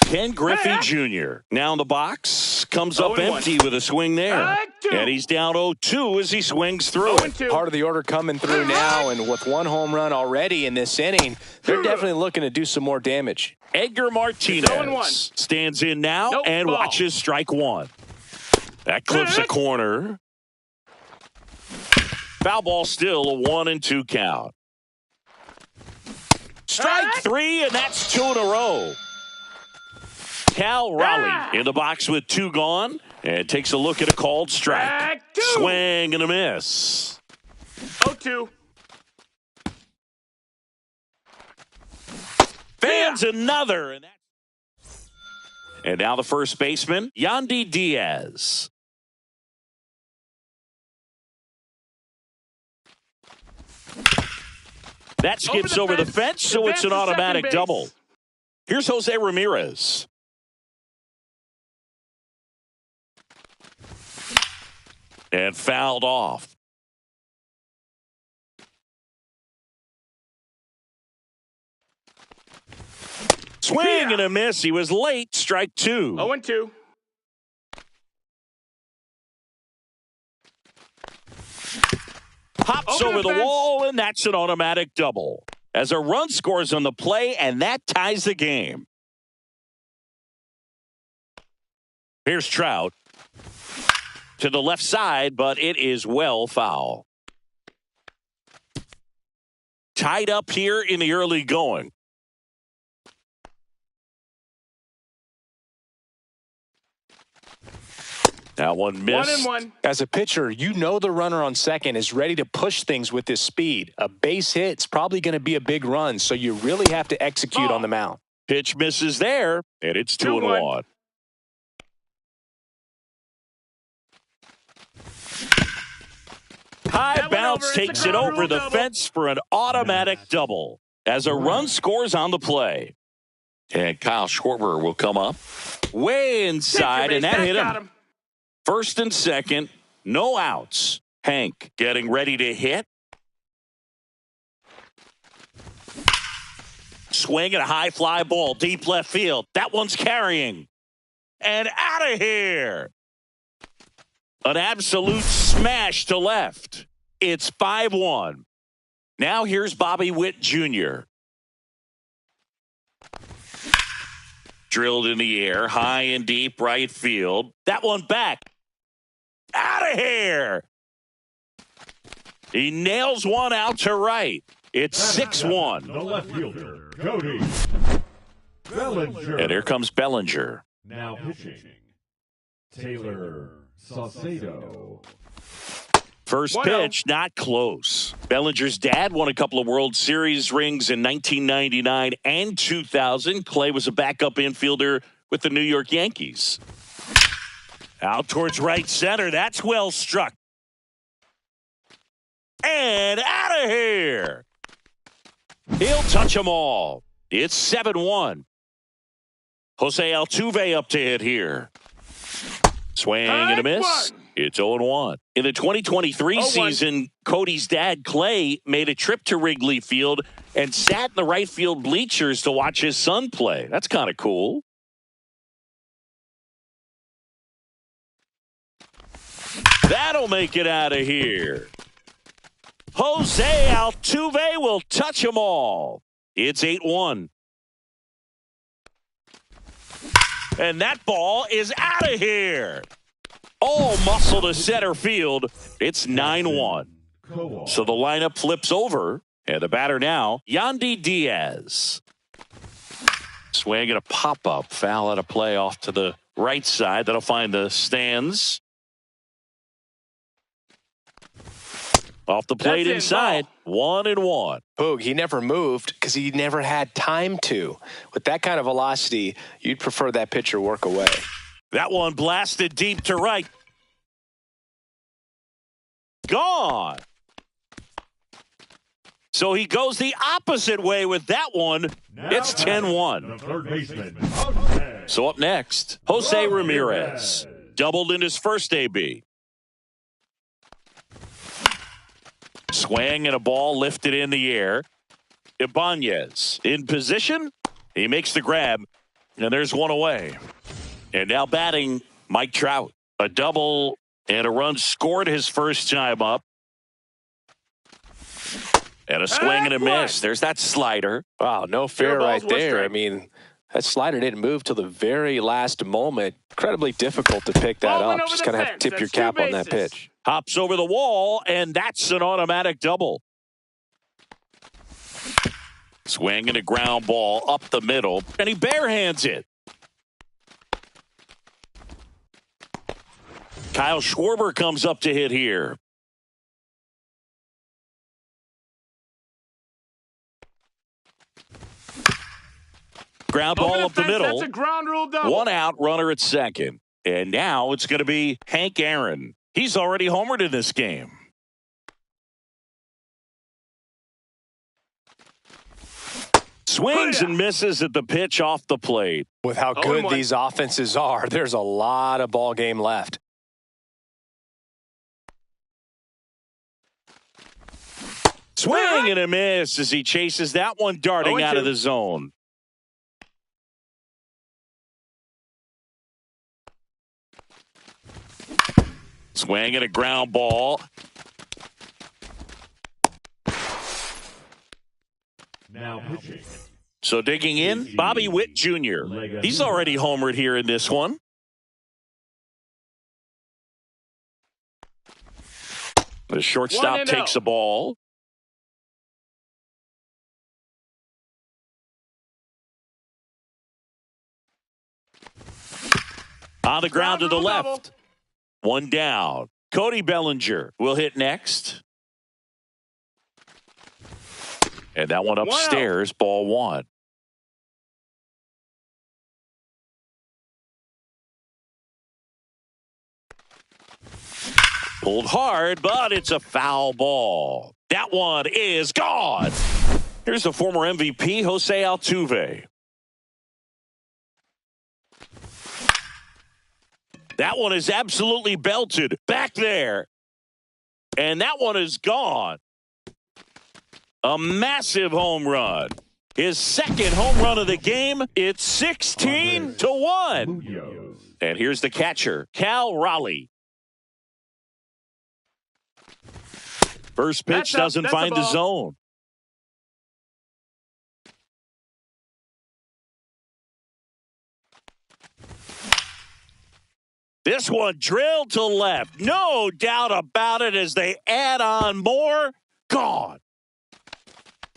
Ken Griffey Jr. now in the box. Comes up 0-1. empty with a swing there. And he's down 0-2 as he swings through it. 0-2. Part of the order coming through now, and with one home run already in this inning, they're definitely looking to do some more damage. Edgar Martinez stands in now and watches strike one. That clips a corner. Foul ball still, a 1-2 count. Strike three, and that's 2 in a row. Cal Raleigh in the box with 2 gone and takes a look at a called strike. Swing and a miss. 0-2. Fans another. And now the first baseman, Yandy Diaz. That skips over the fence, so it's an automatic double. Here's Jose Ramirez. And fouled off. Swing and a miss. He was late. Strike 2. 0-2. Hops over the wall, and that's an automatic double. As a run scores on the play, and that ties the game. Here's Trout. To the left side, but it is well foul. Tied up here in the early going. That one missed. 1-1. As a pitcher, you know the runner on second is ready to push things with his speed. A base hit's probably going to be a big run, so you really have to execute on the mound. Pitch misses there, and it's 2-1. High bounce takes it over the fence for an automatic double as a run scores on the play. And Kyle Schwarber will come up way inside, and that hit him. First and second, no outs. Hank getting ready to hit. Swing and a high fly ball, deep left field. That one's carrying. And out of here. An absolute smash to left. It's 5-1. Now here's Bobby Witt Jr. Drilled in the air, high and deep right field. That one back. Out of here. He nails one out to right. It's 6-1. The left fielder, Cody Bellinger. And here comes Bellinger. Now pitching, Taylor Saucedo. First pitch, not close. Bellinger's dad won a couple of World Series rings in 1999 and 2000. Clay was a backup infielder with the New York Yankees. Out towards right center. That's well struck. And out of here. He'll touch them all. It's 7-1. Jose Altuve up to hit here. Swing and a miss. It's 0-1. In the 2023 season, Cody's dad, Clay, made a trip to Wrigley Field and sat in the right field bleachers to watch his son play. That's kind of cool. That'll make it out of here. Jose Altuve will touch them all. It's 8-1. And that ball is out of here. All muscle to center field. It's 9-1. So the lineup flips over. And the batter now, Yandy Diaz. Swing and a pop-up. Foul out of play off to the right side. That'll find the stands. Off the plate inside. 1-1. Boog, he never moved because he never had time to. With that kind of velocity, you'd prefer that pitcher work away. That one blasted deep to right. Gone. So he goes the opposite way with that one. Now It's 10-1. the third baseman, Jose. So up next, Jose Ramirez. Doubled in his first AB. Swing and a ball lifted in the air. Ibanez in position. He makes the grab, and there's one away. And now batting, Mike Trout. A double and a run scored his first time up. And a swing and a miss. There's that slider. Wow, no fair balls, right one there. strike. I mean, that slider didn't move till the very last moment. Incredibly difficult to pick that Ball went up. over Just the kind of have fence. to tip your That's two cap on that bases. pitch. Hops over the wall, and that's an automatic double. Swing and a ground ball up the middle, and he barehands it. Kyle Schwarber comes up to hit here. Ground ball Over up the fence, middle. That's a ground rule double. One out, runner at second. And now it's going to be Hank Aaron. He's already homered in this game. Swings and misses at the pitch off the plate. With how 0-1. good these offenses are, there's a lot of ball game left. Swing and a miss as he chases that one darting out of 0-2. the zone. Swing and a ground ball. Now pitching. So digging in, Bobby Witt Jr. He's already homered here in this one. The shortstop 1-0. takes the ball. On the ground to the Ground rule left. One down. Cody Bellinger will hit next. And that one upstairs, ball one. Pulled hard, but it's a foul ball. That one is gone. Here's the former MVP, Jose Altuve. That one is absolutely belted back there. And that one is gone. A massive home run. His second home run of the game. It's 16-1. Munoz. And here's the catcher, Cal Raleigh. First pitch That's up. doesn't That's a find the ball. zone. This one drilled to left. No doubt about it as they add on more. Gone.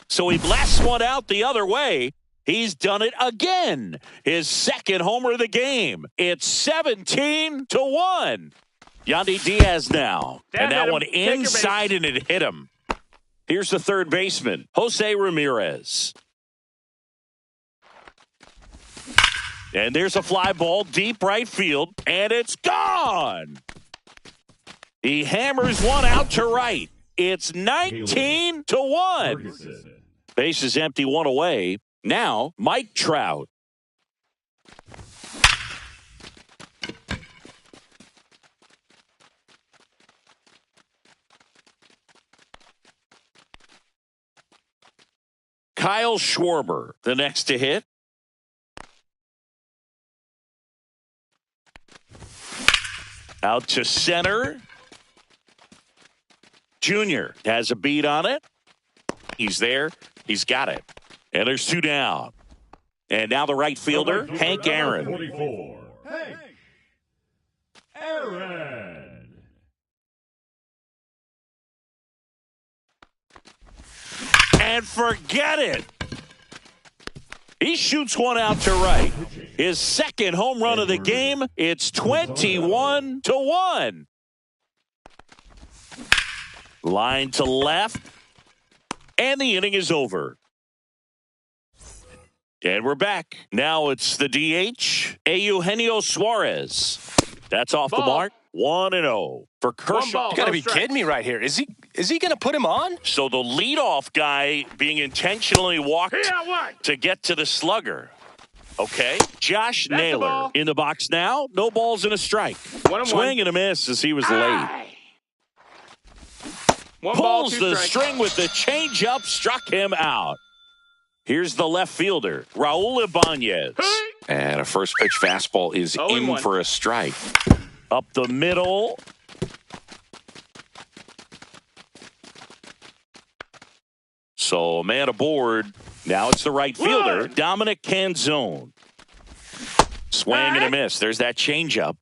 So he blasts one out the other way. He's done it again. His second homer of the game. It's 17-1. Yandy Diaz now. That And that hit him. one Take your base. inside and it hit him. Here's the third baseman, Jose Ramirez. And there's a fly ball deep right field, and it's gone. He hammers one out to right. It's 19-1. Ferguson. Base is empty, one away. Now, Mike Trout. Kyle Schwarber, the next to hit. Out to center. Junior has a beat on it. He's there. He's got it. And there's two down. And now the right fielder, Hank Aaron. 44. Hank Aaron. And forget it. He shoots one out to right. His second home run of the game. It's 21-1. Line to left. And the inning is over. And we're back. Now it's the DH, Eugenio Suarez. That's off the mark. 1-0 for Kershaw. You got to be kidding me right here. Is he going to put him on? So the leadoff guy being intentionally walked to get to the slugger. Okay. Josh Naylor in the box now. No balls and a strike. Swing and a miss as he was late. Pulls the string with the changeup, struck him out. Here's the left fielder, Raul Ibanez. And a first pitch fastball is in for a strike. Up the middle. So a man aboard. Now it's the right fielder, Dominic Canzone. Swing and a miss. There's that changeup.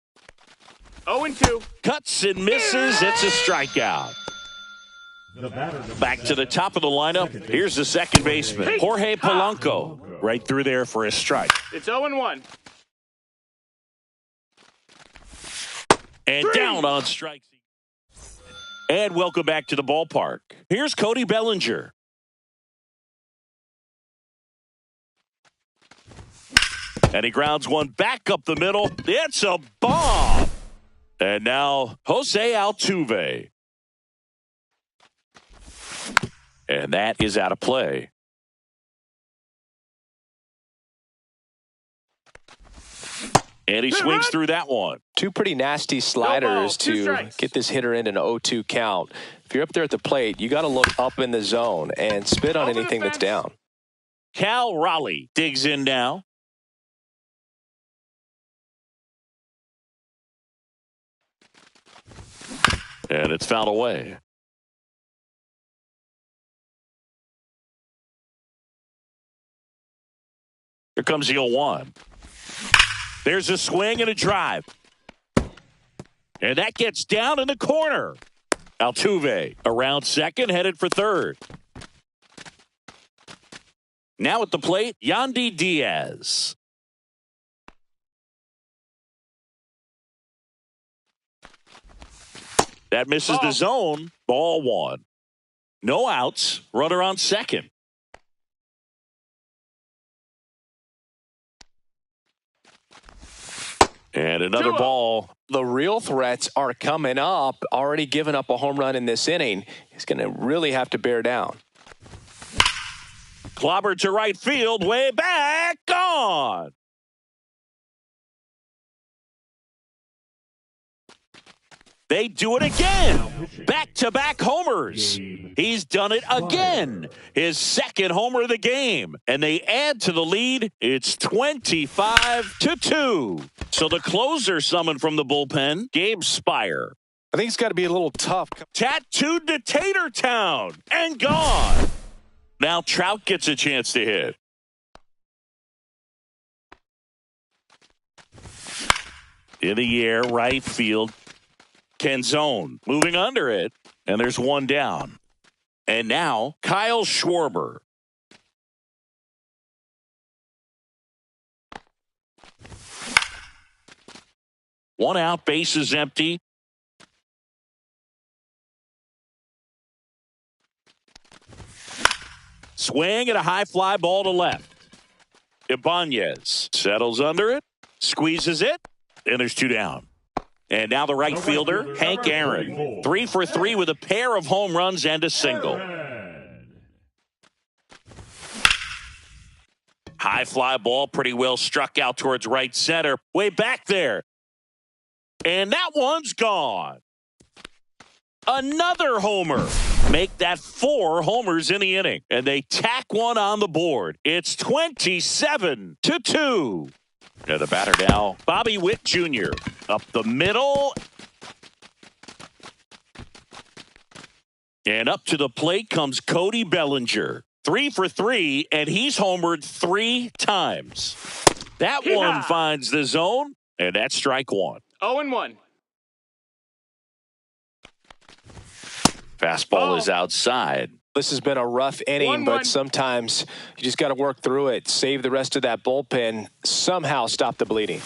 0-2. Cuts and misses. It's a strikeout. Back to the top of the lineup. Here's the second baseman, Jorge Polanco. Right through there for a strike. It's 0-1. And down on strikes. And welcome back to the ballpark. Here's Cody Bellinger. And he grounds one back up the middle. It's a bomb. And now Jose Altuve. And that is out of play. And he swings through that one. Two pretty nasty sliders to get this hitter in an 0-2 count. If you're up there at the plate, you got to look up in the zone and spit on anything that's down. Cal Raleigh digs in now. And it's fouled away. Here comes the 0-1. There's a swing and a drive. And that gets down in the corner. Altuve around second, headed for third. Now at the plate, Yandy Diaz. That misses the zone. Ball one. No outs. Runner on second. And another ball. The real threats are coming up. Already given up a home run in this inning. He's going to really have to bear down. Clobbered to right field. Way back. Gone. They do it again. Back-to-back homers. He's done it again. His second homer of the game. And they add to the lead. It's 25-2. So the closer summoned from the bullpen, Gabe Spire. I think it's got to be a little tough. Tattooed to Tatertown and gone. Now Trout gets a chance to hit. In the air, right field. Canzone moving under it, and there's one down. And now Kyle Schwarber. One out, bases empty. Swing and a high fly ball to left. Ibanez settles under it, squeezes it, and there's two down. And now the right fielder, Hank Aaron. 3 for 3 with a pair of home runs and a single. High fly ball, pretty well struck out towards right center. Way back there. And that one's gone. Another homer. Make that 4 homers in the inning. And they tack one on the board. It's 27-2. Yeah, the batter now, Bobby Witt Jr. Up the middle. And up to the plate comes Cody Bellinger. 3 for 3, and he's homered 3 times. That one finds the zone, and that's strike one. 0-1. Fastball is outside. This has been a rough inning, 1-1. but sometimes you just got to work through it, save the rest of that bullpen, somehow stop the bleeding.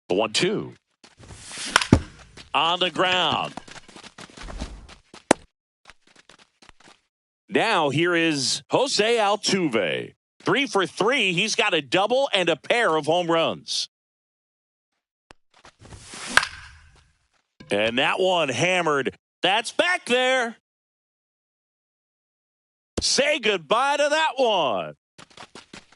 The 1-2. On the ground. Now here is Jose Altuve. 3 for 3. He's got a double and a pair of home runs. And that one hammered. That's back there. Say goodbye to that one.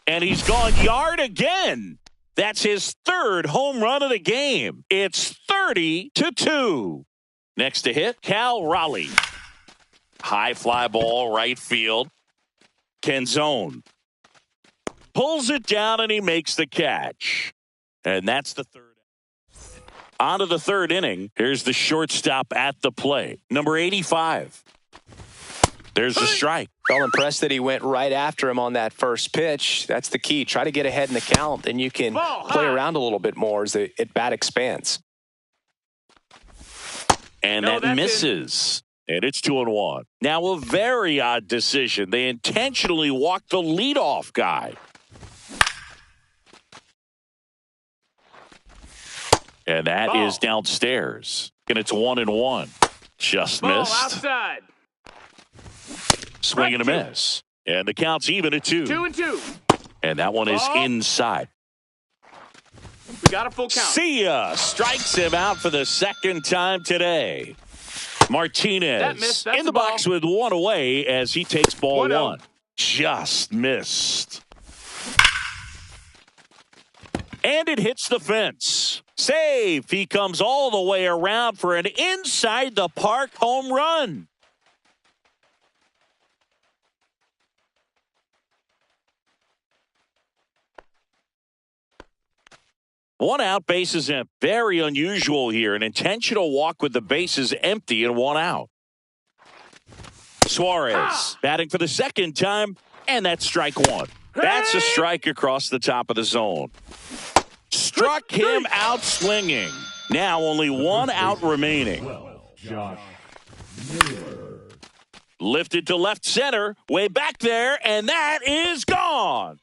And he's gone yard again. That's his third home run of the game. It's 30-2. Next to hit, Cal Raleigh. High fly ball, right field. Canzone pulls it down and he makes the catch. And that's the third. On to the third inning. Here's the shortstop at the plate. Number 85. There's the strike. Well, impressed that he went right after him on that first pitch. That's the key. Try to get ahead in the count, then you can play around a little bit more as the at-bat expands. And that misses. And it's 2-1. Now a very odd decision. They intentionally walked the leadoff guy. And that is downstairs. And it's 1-1. Just missed. Outside. Swing and a miss. And the count's even at 2. 2-2. And that one is inside. We got a full count. See ya. Strikes him out for the second time today. Martinez in the box with one away as he takes ball 1. Just missed. And it hits the fence. Safe. He comes all the way around for an inside the park home run. One out, bases empty. Very unusual here. An intentional walk with the bases empty and 1 out. Suarez batting for the second time, and that's strike 1. That's a strike across the top of the zone. Struck him out swinging. Now only 1 out remaining. Josh Miller. Lifted to left center, way back there, and that is gone.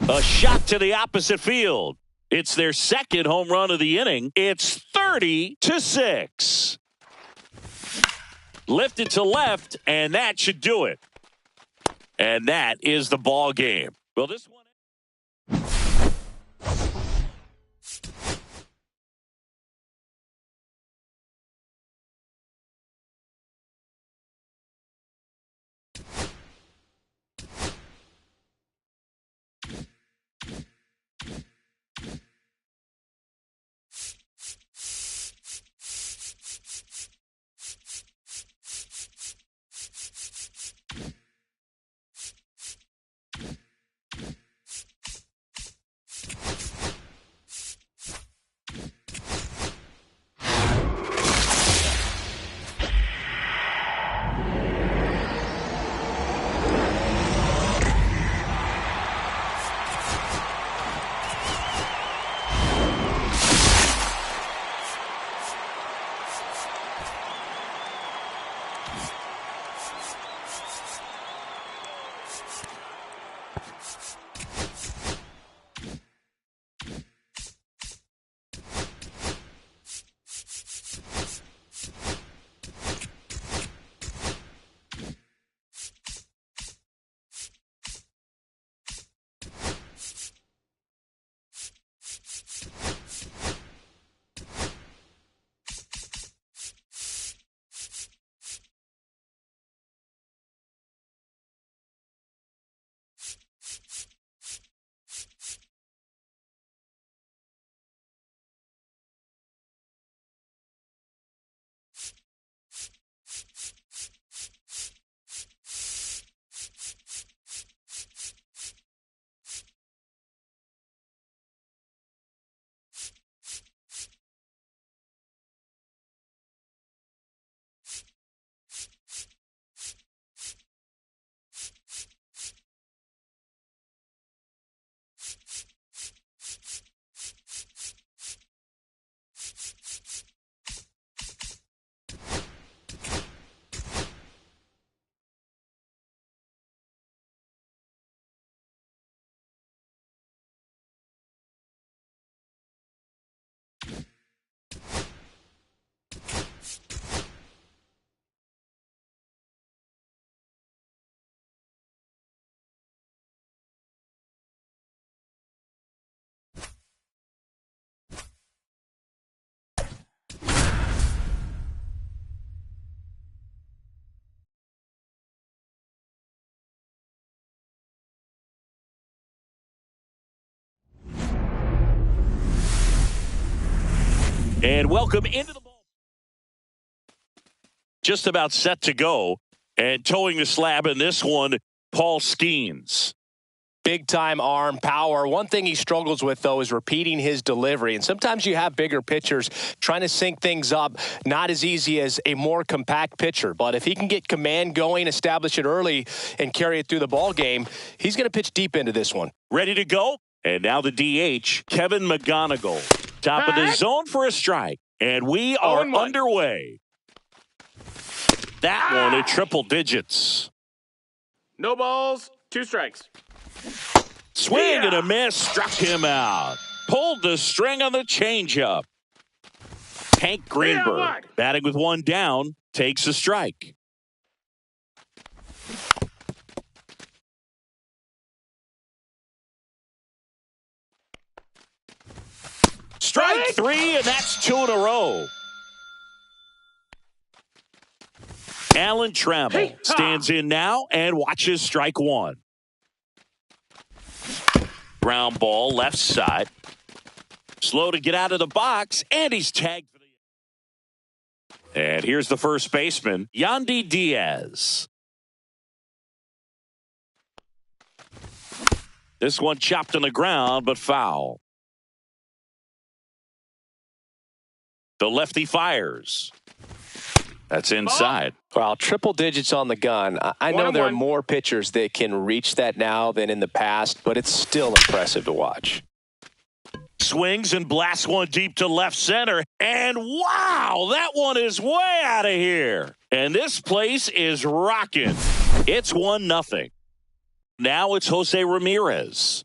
A shot to the opposite field. It's their second home run of the inning. It's 30-6. Lifted to left, and that should do it. And that is the ball game. Well, this one. And welcome into the ball. Just about set to go. And towing the slab in this one, Paul Skeens. Big time arm power. One thing he struggles with, though, is repeating his delivery. And sometimes you have bigger pitchers trying to sync things up. Not as easy as a more compact pitcher. But if he can get command going, establish it early, and carry it through the ball game, he's going to pitch deep into this one. Ready to go? And now the DH, Kevin McGonigal. Top of the zone for a strike. And we are underway. That one at triple digits. No balls, 2 strikes. Swing and a miss, struck him out. Pulled the string on the changeup. Hank Greenberg, batting with 1 down, takes a strike. Strike 3, and that's 2 in a row. Alan Trammell stands in now and watches strike 1. Ground ball, left side. Slow to get out of the box, and he's tagged. And here's the first baseman, Yandy Diaz. This one chopped on the ground, but foul. The lefty fires. That's inside. Well, triple digits on the gun. I know there are more pitchers that can reach that now than in the past, but it's still impressive to watch. Swings and blasts one deep to left center. And wow, that one is way out of here. And this place is rocking. It's 1-0. Now it's Jose Ramirez.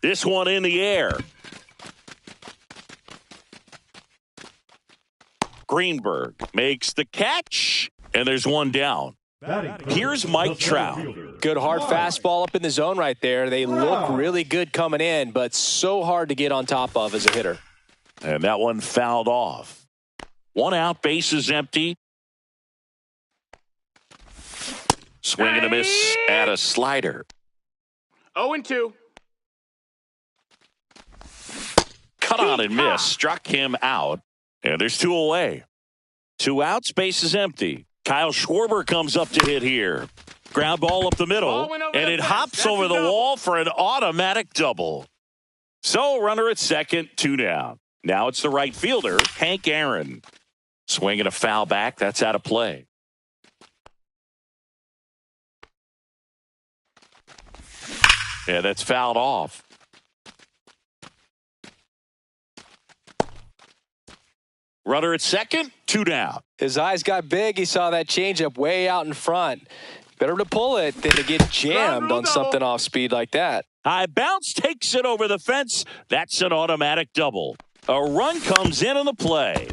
This one in the air. Greenberg makes the catch, and there's 1 down. Here's Mike Trout. Good hard fastball up in the zone right there. They look really good coming in, but so hard to get on top of as a hitter. And that one fouled off. 1 out, bases empty. Swing and a miss at a slider. 0-2. Cut on and miss. Struck him out. And there's 2 away. 2 outs, bases empty. Kyle Schwarber comes up to hit here. Ground ball up the middle, and it hops over the wall for an automatic double. So runner at second, 2 down. Now it's the right fielder, Hank Aaron. Swinging a foul back, that's out of play. Yeah, that's fouled off. Runner at second, 2 down. His eyes got big. He saw that changeup way out in front. Better to pull it than to get jammed on something off speed like that. High bounce takes it over the fence. That's an automatic double. A run comes in on the play.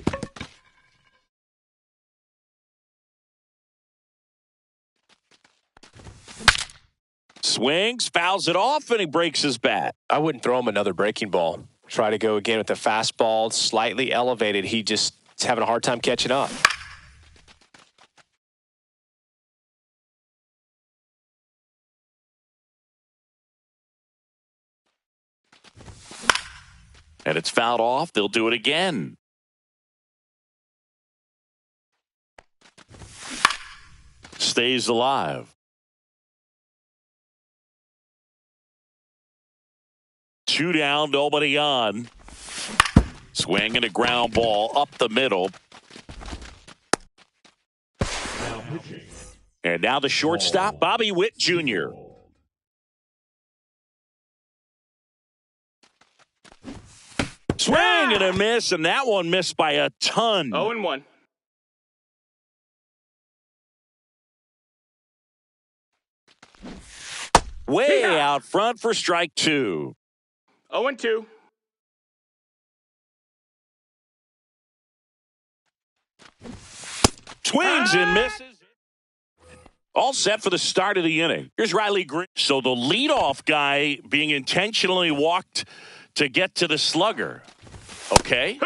Swings, fouls it off, and he breaks his bat. I wouldn't throw him another breaking ball. Try to go again with the fastball, slightly elevated. He just is having a hard time catching up. And it's fouled off. They'll do it again. Stays alive. 2 down, nobody on. Swing and a ground ball up the middle. And now the shortstop, Bobby Witt Jr. Swing and a miss, and that one missed by a ton. 0-1. Way out front for strike 2. 0-2. Swings and misses. All set for the start of the inning. Here's Riley Green. So the leadoff guy being intentionally walked to get to the slugger. Okay.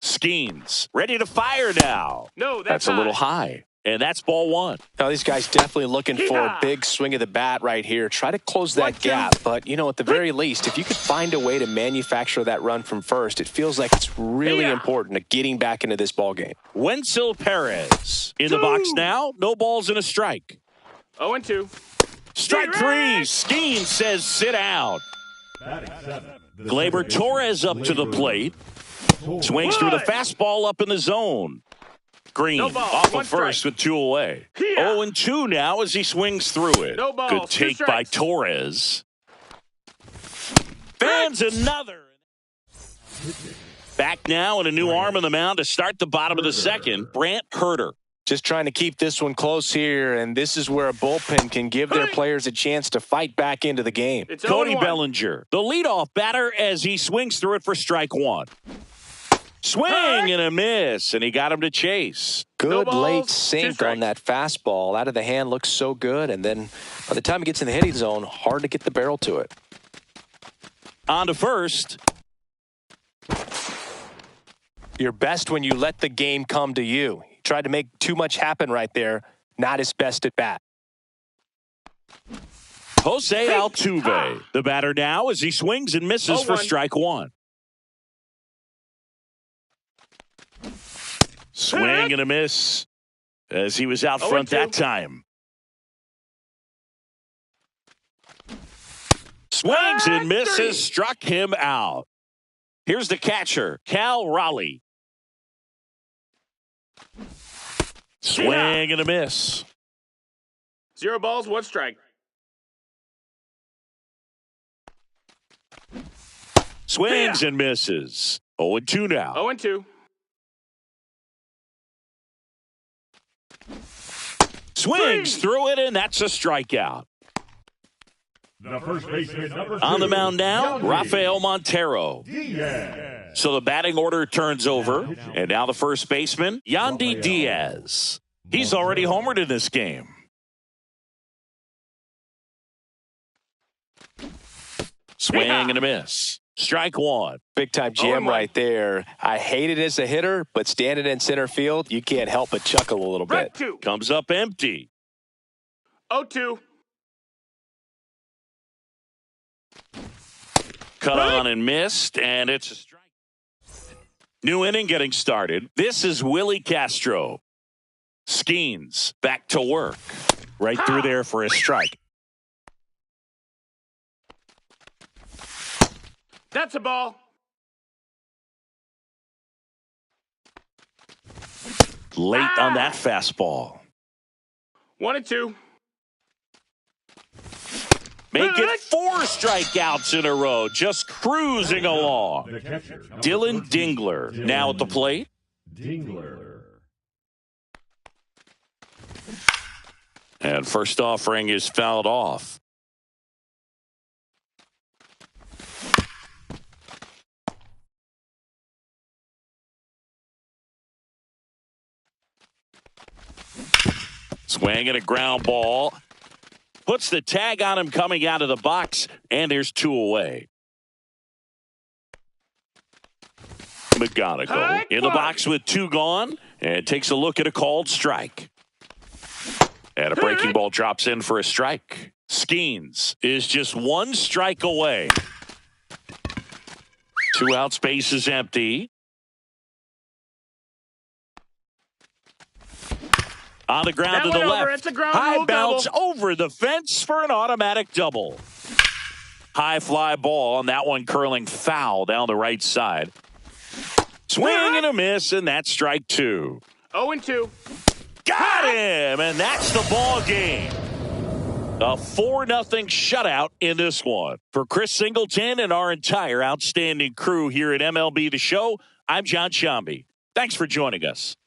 Skeens ready to fire now. No, that's a little high. And that's ball one. Now, these guys definitely looking for a big swing of the bat right here. Try to close that gap. But, you know, at the very least, if you could find a way to manufacture that run from first, it feels like it's really important to getting back into this ball game. Wenzel Perez in the box now. No balls and a strike. 0-2. Strike three. Skeens says sit down. Gleyber Torres up to the plate. Swings through the fastball up in the zone. Green off of first with 2 away. 0-2 now as he swings through it. Good take by Torres. Fans another. Back now and a new arm on the mound to start the bottom of the second. Brant Herter. Just trying to keep this one close here, and this is where a bullpen can give their players a chance to fight back into the game. Cody Bellinger, the leadoff batter as he swings through it for strike one. Swing and a miss, and he got him to chase. Good late sink on that fastball. Out of the hand looks so good, and then by the time it gets in the hitting zone, hard to get the barrel to it. On to first. You're best when you let the game come to you. He tried to make too much happen right there. Not his best at bat. Jose Altuve, the batter now as he swings and misses for strike one. Swing and a miss as he was out front that time. Swings and misses, struck him out. Here's the catcher, Cal Raleigh. Swing and a miss. 0 balls, 1 strike. Swings and misses. 0-2 now. 0-2. Swings through it, and that's a strikeout. The first baseman, number 2. On the mound now, Rafael Montero. So the batting order turns over, and now the first baseman, Yandy Diaz. He's already homered in this game. Swing and a miss. Strike one. Big time jam right there. I hate it as a hitter, but standing in center field, you can't help but chuckle a little bit. Comes up empty. 0-2. Cut on and missed, and it's a strike. New inning getting started. This is Willie Castro. Skeens back to work. Right through there for a strike. That's a ball. Late on that fastball. 1-2. Make it 4 strikeouts in a row. Just cruising along. Dylan Dingler now at the plate. And first offering is fouled off. Swing and a ground ball. Puts the tag on him coming out of the box, and there's 2 away. McGonigal in the box with 2 gone, and takes a look at a called strike. And a breaking ball drops in for a strike. Skeens is just 1 strike away. 2 out, space is empty. On the ground to the left. High bounce over the fence for an automatic double. High fly ball on that one curling foul down the right side. Swing and a miss, and that's strike 2. 0-2. Got him, and that's the ball game. A 4-0 shutout in this one. For Chris Singleton and our entire outstanding crew here at MLB The Show, I'm John Shambi. Thanks for joining us.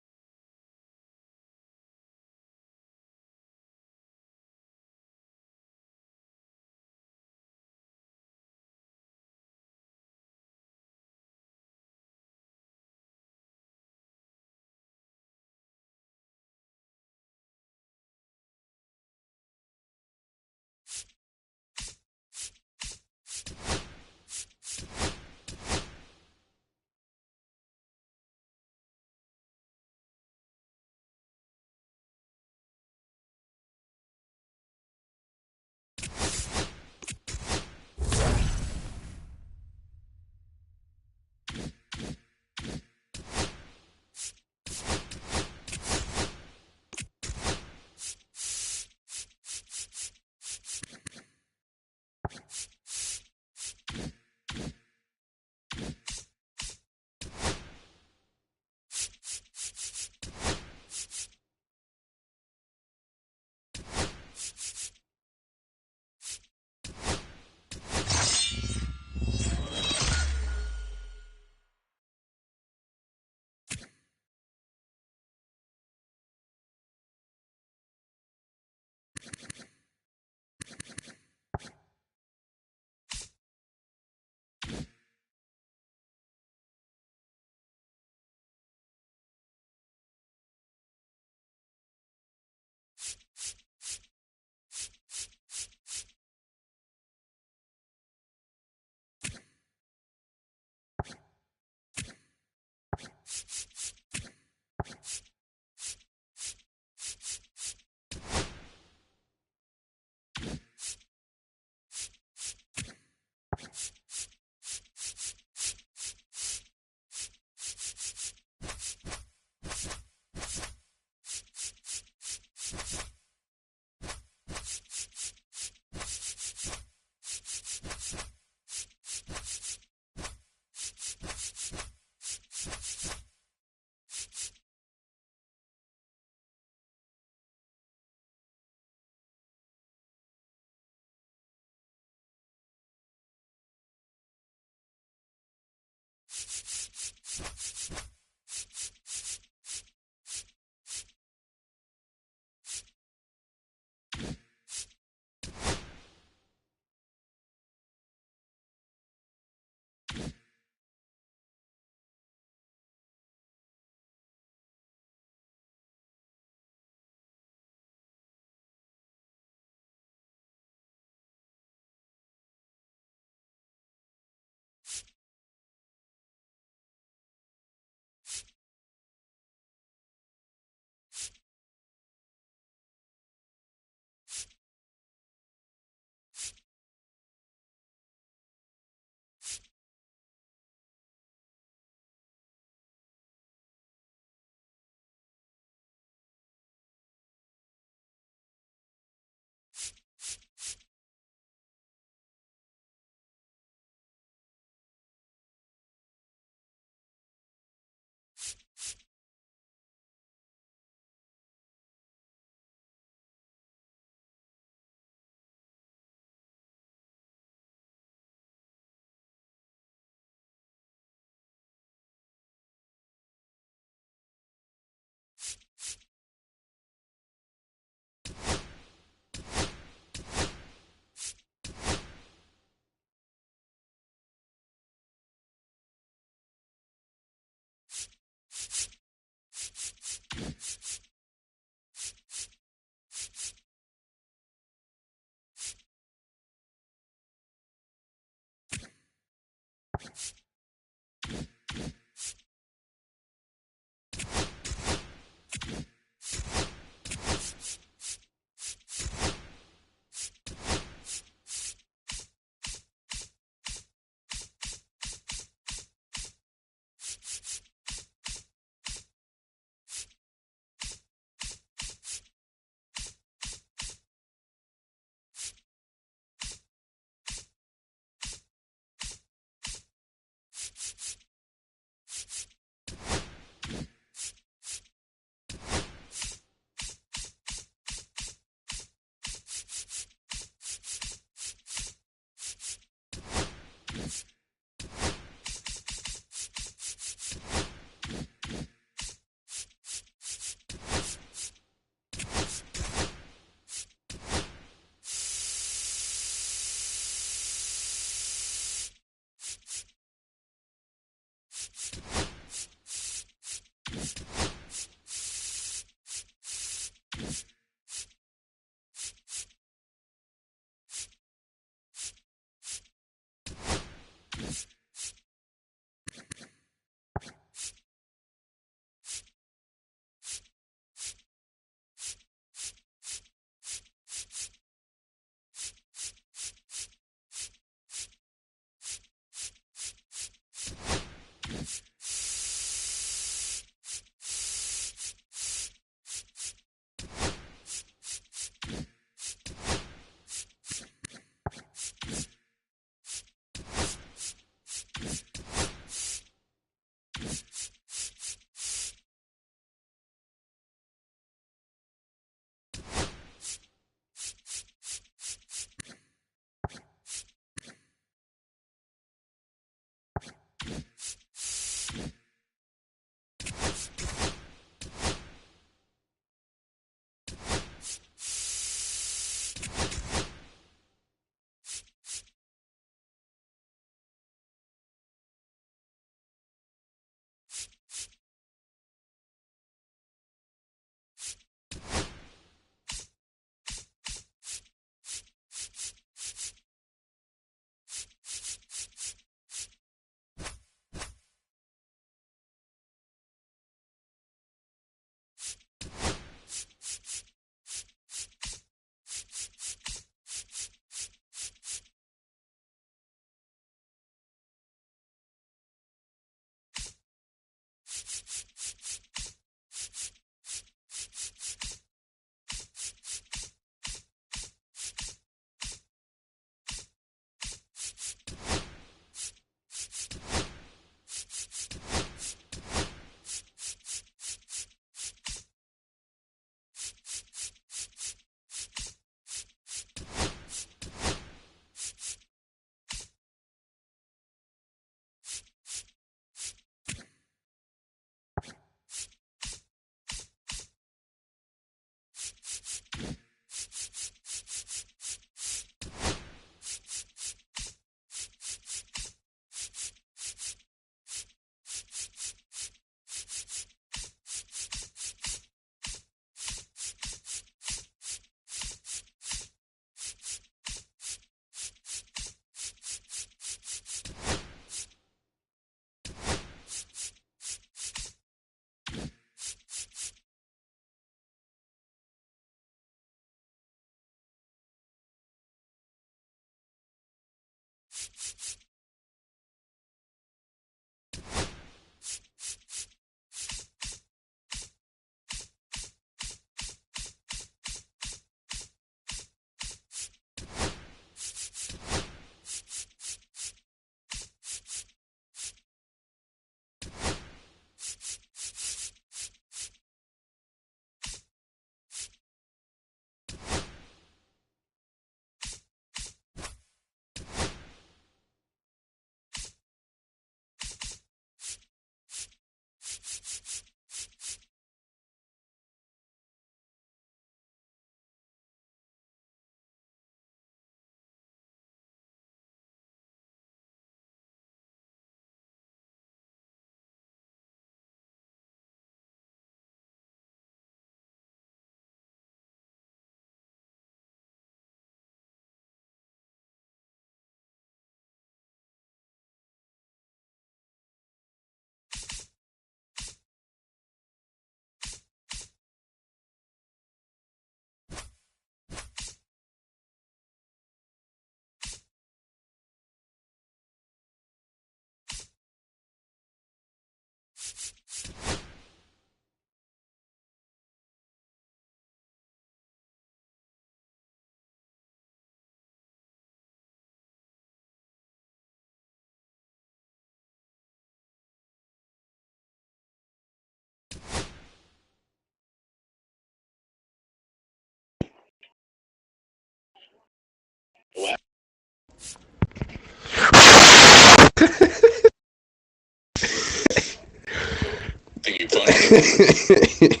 thinking funny.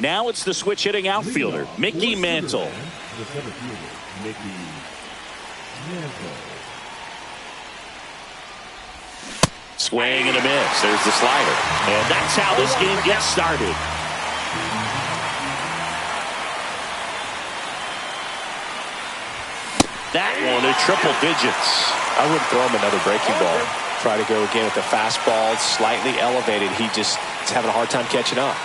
Now it's the switch hitting outfielder, Mickey Mantle. The center fielder, Mickey Mantle. Swing and a miss. There's the slider. And that's how this game gets started. That one in triple digits. I wouldn't throw him another breaking ball. Try to go again with the fastball, slightly elevated. He just is having a hard time catching up.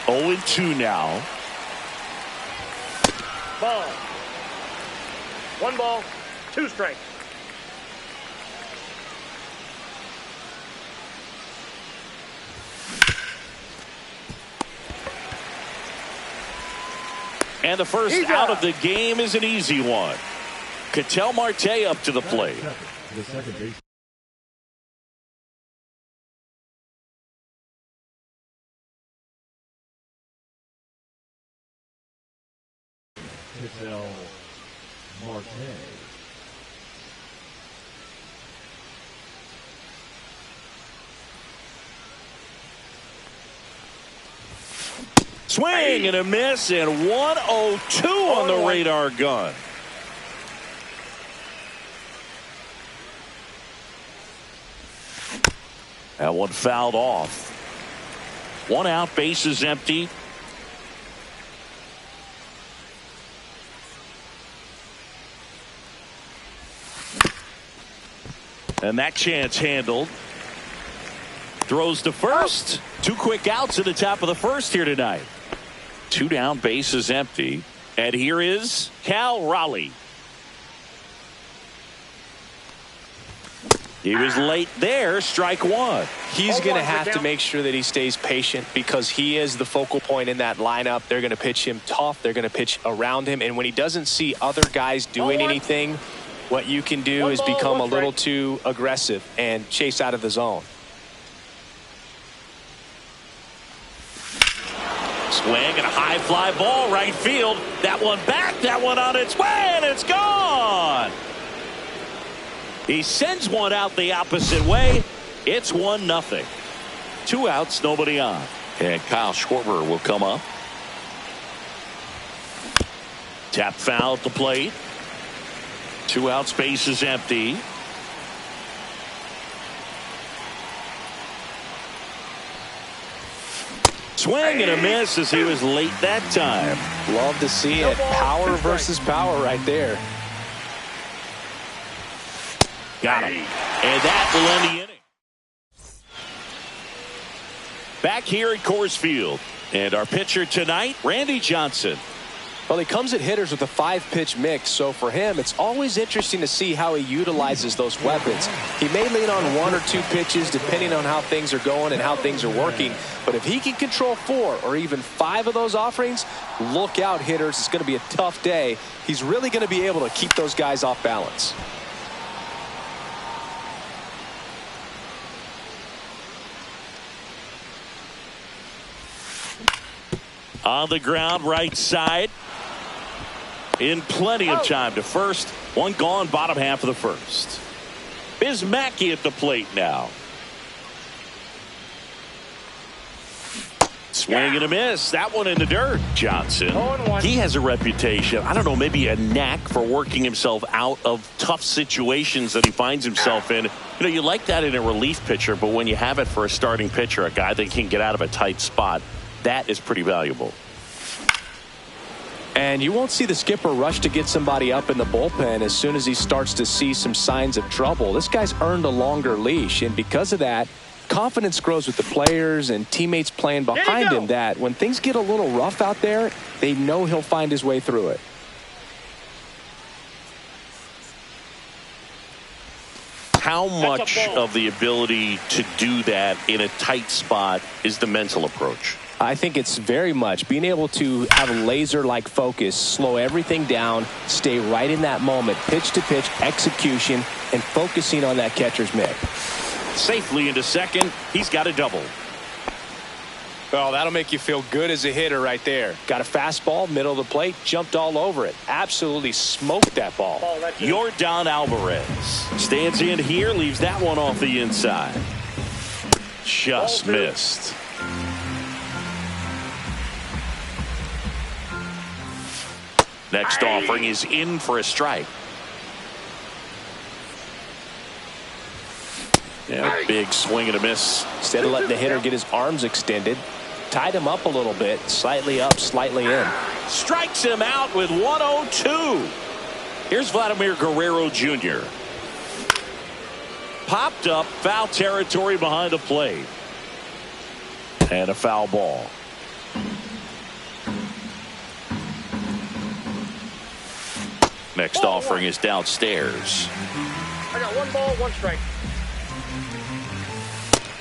0-2 now. Ball. 1 ball, 2 strikes. And the first out of the game is an easy one. Ketel Marte up to the plate. The second base. Ketel Marte. Swing and a miss, and 1-0-2 on the radar gun. That one fouled off. 1 out, bases empty. And that chance handled. Throws to first. 2 quick outs in the top of the first here tonight. 2 down, bases empty. And here is Cal Raleigh. He was late there, strike 1. He's going to have to make sure that he stays patient because he is the focal point in that lineup. They're going to pitch him tough. They're going to pitch around him. And when he doesn't see other guys doing anything, what you can do is become a little too aggressive and chase out of the zone. Swing and a high fly ball right field. That one back, that one on its way, and it's gone. He sends one out the opposite way. It's 1-0. 2 outs, nobody on. And Kyle Schwarber will come up. Tap foul at the plate. 2 outs, bases empty. Swing and a miss as he was late that time. Love to see it. Power versus power right there. Got him. And that will end the inning. Back here at Coors Field. And our pitcher tonight, Randy Johnson. Well, he comes at hitters with a 5-pitch mix, so for him, it's always interesting to see how he utilizes those weapons. He may lean on 1 or 2 pitches depending on how things are going and how things are working, but if he can control 4 or even 5 of those offerings, look out, hitters. It's going to be a tough day. He's really going to be able to keep those guys off balance. On the ground, right side. In plenty of time to first. One gone, bottom half of the first. Bismacki at the plate now. Swing and a miss. That one in the dirt. Johnson. He has a reputation, I don't know, maybe a knack for working himself out of tough situations that he finds himself in. You know, you like that in a relief pitcher, but when you have it for a starting pitcher, a guy that can get out of a tight spot, that is pretty valuable. And you won't see the skipper rush to get somebody up in the bullpen as soon as he starts to see some signs of trouble. This guy's earned a longer leash, and because of that, confidence grows with the players and teammates playing behind him that when things get a little rough out there, they know he'll find his way through it. How much of the ability to do that in a tight spot is the mental approach? I think it's very much being able to have a laser-like focus, slow everything down, stay right in that moment, pitch-to-pitch execution, and focusing on that catcher's mitt. Safely into second. He's got a double. Well, that'll make you feel good as a hitter right there. Got a fastball, middle of the plate, jumped all over it. Absolutely smoked that ball. Yordan Alvarez stands in here, leaves that one off the inside. Just missed. Next offering is in for a strike. Yeah, big swing and a miss. Instead of letting the hitter get his arms extended, tied him up a little bit, slightly up, slightly in. Strikes him out with 102. Here's Vladimir Guerrero Jr. Popped up, foul territory behind the plate. And a foul ball. Next offering is downstairs. I got 1 ball, 1 strike.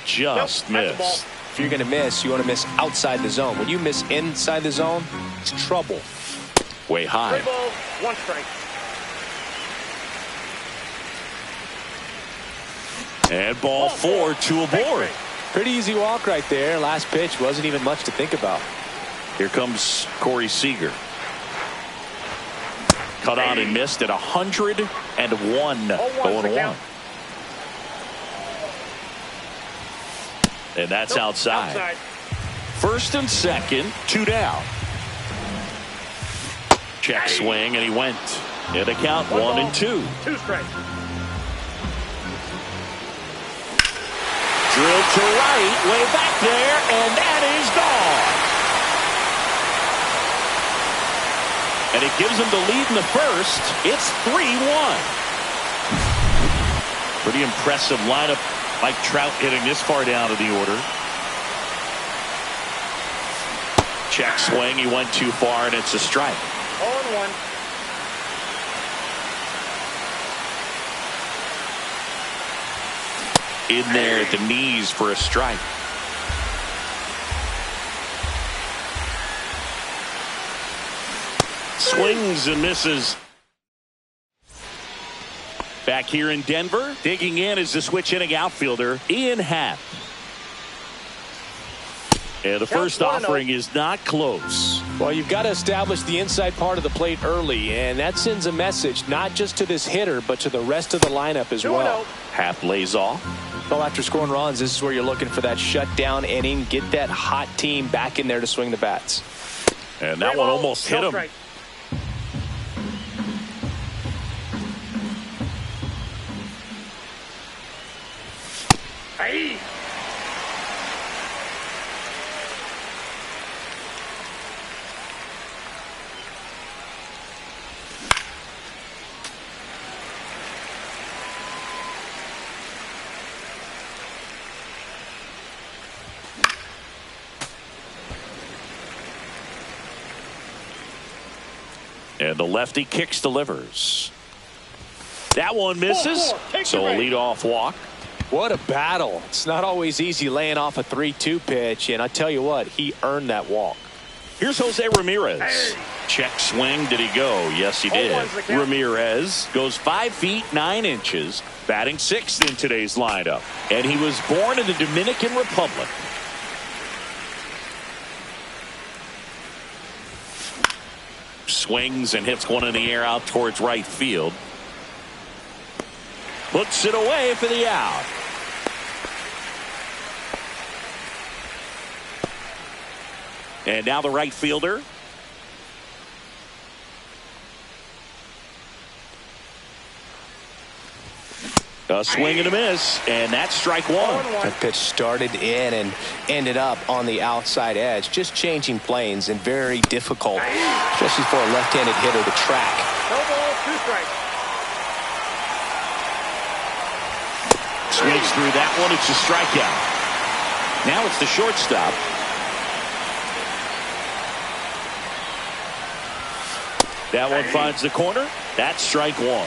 Just missed. If you're going to miss, you want to miss outside the zone. When you miss inside the zone, it's trouble. Way high. 3 balls, 1 strike. And ball 4, 2 aboard. Pretty easy walk right there. Last pitch wasn't even much to think about. Here comes Corey Seager. Cut on and missed at 101. Going 1. And that's outside. First and second, 2 down. Check swing, and he went. In the count, 1 and 2. 2 strikes. Drilled to right, way back there, and that is gone. And it gives him the lead in the first. It's 3-1. Pretty impressive lineup. Mike Trout hitting this far down to the order. Check swing. He went too far, and it's a strike. 0-1. In there at the knees for a strike. Swings and misses. Back here in Denver, digging in is the switch hitting outfielder, Ian Happ. And the first offering is not close. Well, you've got to establish the inside part of the plate early, and that sends a message not just to this hitter, but to the rest of the lineup as well. Happ lays off. Well, after scoring runs, this is where you're looking for that shutdown inning, get that hot team back in there to swing the bats. And that one almost hit him. Hey. And the lefty kicks, delivers. That one misses. So a leadoff walk. What a battle. It's not always easy laying off a 3-2 pitch, and I tell you what, he earned that walk. Here's Jose Ramirez. Check swing. Did he go? Yes, he did. Ramirez goes 5 feet 9 inches, batting 6th in today's lineup. And he was born in the Dominican Republic. Swings and hits one in the air out towards right field. Puts it away for the out. And now the right fielder. A swing and a miss, and that's strike one. That pitch started in and ended up on the outside edge, just changing planes and very difficult, especially for a left-handed hitter to track. No ball, 2 strikes. Swings through that one. It's a strikeout. Now it's the shortstop. That one finds the corner. That's strike one.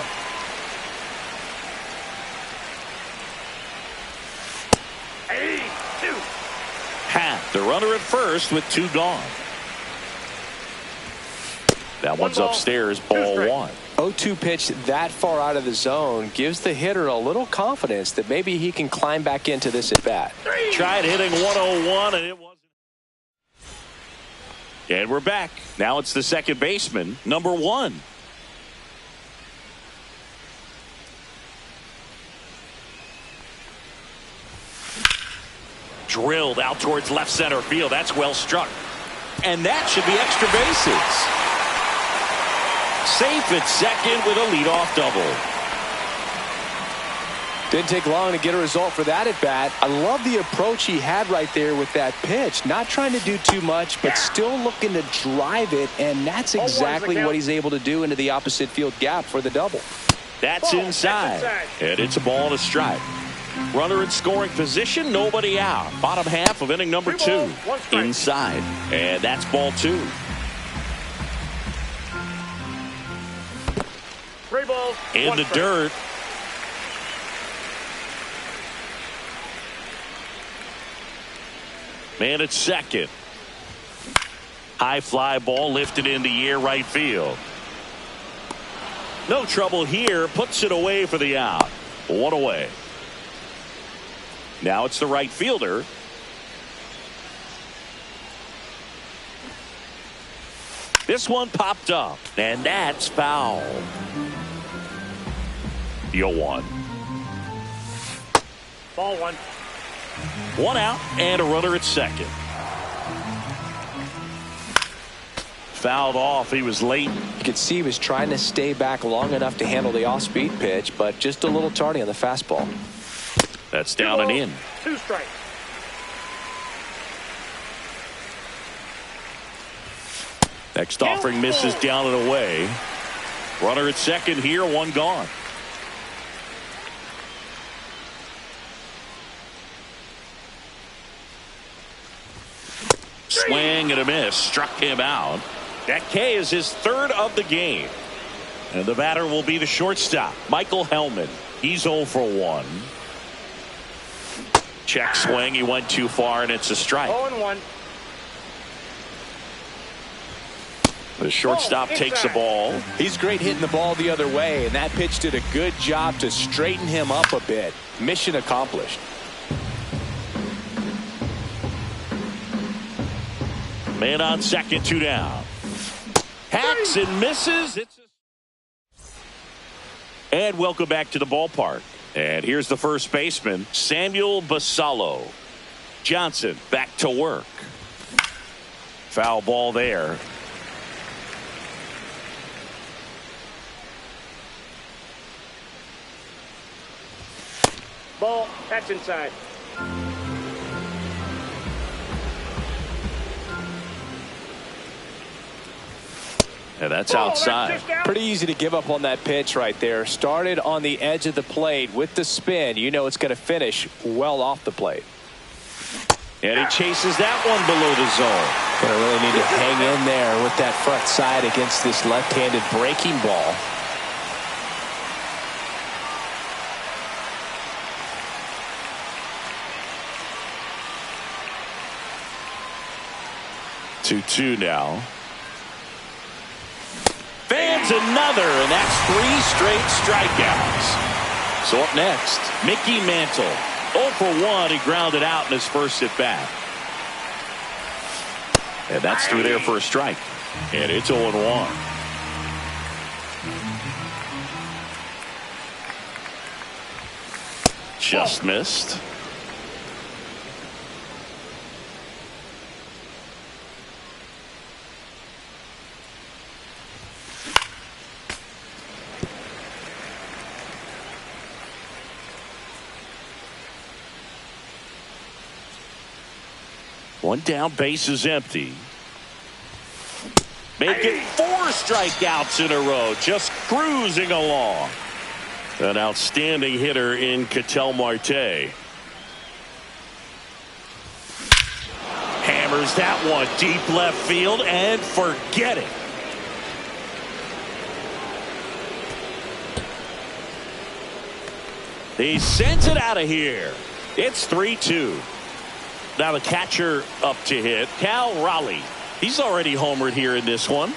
Half the runner at first with 2 gone. That one's upstairs, ball 1. 0-2 pitch that far out of the zone gives the hitter a little confidence that maybe he can climb back into this at bat. Tried hitting 101 and it wasn't. And we're back. Now it's the second baseman, number 1. Drilled out towards left center field. That's well struck. And that should be extra bases. Safe at second with a leadoff double. Didn't take long to get a result for that at bat. I love the approach he had right there with that pitch. Not trying to do too much, but still looking to drive it. And that's exactly what he's able to do into the opposite field gap for the double. That's inside. And it's a ball and a strike. Runner in scoring position, nobody out. Bottom half of inning number 2. Inside. And that's ball 2. 3 balls. In the dirt. Man at second. High fly ball lifted in the air right field. No trouble here. Puts it away for the out. 1 away. Now it's the right fielder. This one popped up, and that's foul. 0-1. Ball 1. 1 out and a runner at second. Fouled off. He was late. You could see he was trying to stay back long enough to handle the off-speed pitch, but just a little tardy on the fastball. That's down and in. 2 strikes. Next offering misses down and away. Runner at second here, 1 gone. Swing and a miss. Struck him out. That K is his 3rd of the game. And the batter will be the shortstop, Michael Hellman. He's 0 for 1. Check swing. He went too far, and it's a strike. 0-1. The shortstop takes the ball. He's great hitting the ball the other way, and that pitch did a good job to straighten him up a bit. Mission accomplished. Man on second, 2 down. Hacks and misses. And welcome back to the ballpark. And here's the first baseman, Samuel Basallo. Johnson back to work. Foul ball there. Ball. That's inside. And that's outside. Pretty easy to give up on that pitch right there. Started on the edge of the plate with the spin. You know it's going to finish well off the plate. And he chases that one below the zone. Gonna really need to hang in there with that front side against this left-handed breaking ball. Two now. Fans another, and that's 3 straight strikeouts. So up next, Mickey Mantle. 0 for 1. He grounded out in his first at bat. And that's through there for a strike. And it's 0-1. Just missed. One down, base is empty. Make it 4 strikeouts in a row, just cruising along. An outstanding hitter in Ketel Marte. Hammers that one deep left field and forget it. He sends it out of here. It's 3-2. Now the catcher up to hit, Cal Raleigh. He's already homered here in this one.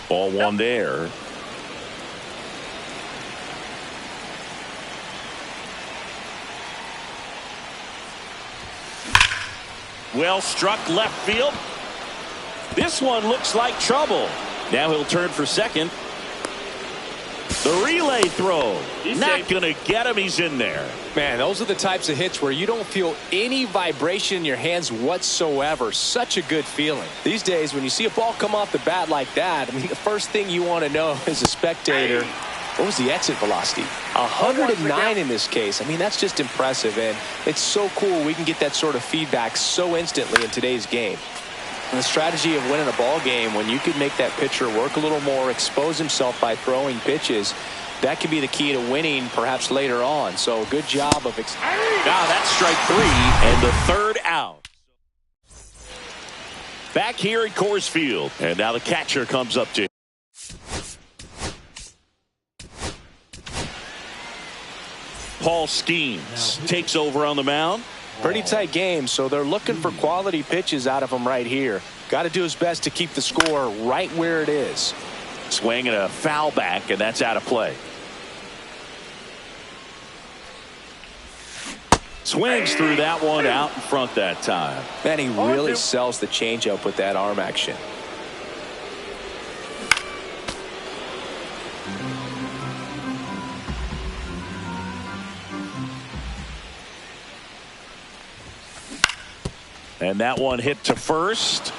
Ball one there. Well struck left field. This one looks like trouble. Now he'll turn for second. The relay throw. Not going to get him. He's in there. Man, those are the types of hits where you don't feel any vibration in your hands whatsoever. Such a good feeling. These days, when you see a ball come off the bat like that, I mean, the first thing you want to know as a spectator, what was the exit velocity? 109 in this case. I mean, that's just impressive, and it's so cool we can get that sort of feedback so instantly in today's game. And the strategy of winning a ball game, when you can make that pitcher work a little more, expose himself by throwing pitches, that could be the key to winning perhaps later on. So good job of now that's strike 3 and the third out. Back here at Coors Field, and now the catcher comes up to Paul Skeens takes over on the mound. Pretty tight game, so they're looking for quality pitches out of him right here. Got to do his best to keep the score right where it is. Swing and a foul back, and that's out of play. Swings through that one out in front that time. Man, he really sells the changeup with that arm action. And that one hit to first.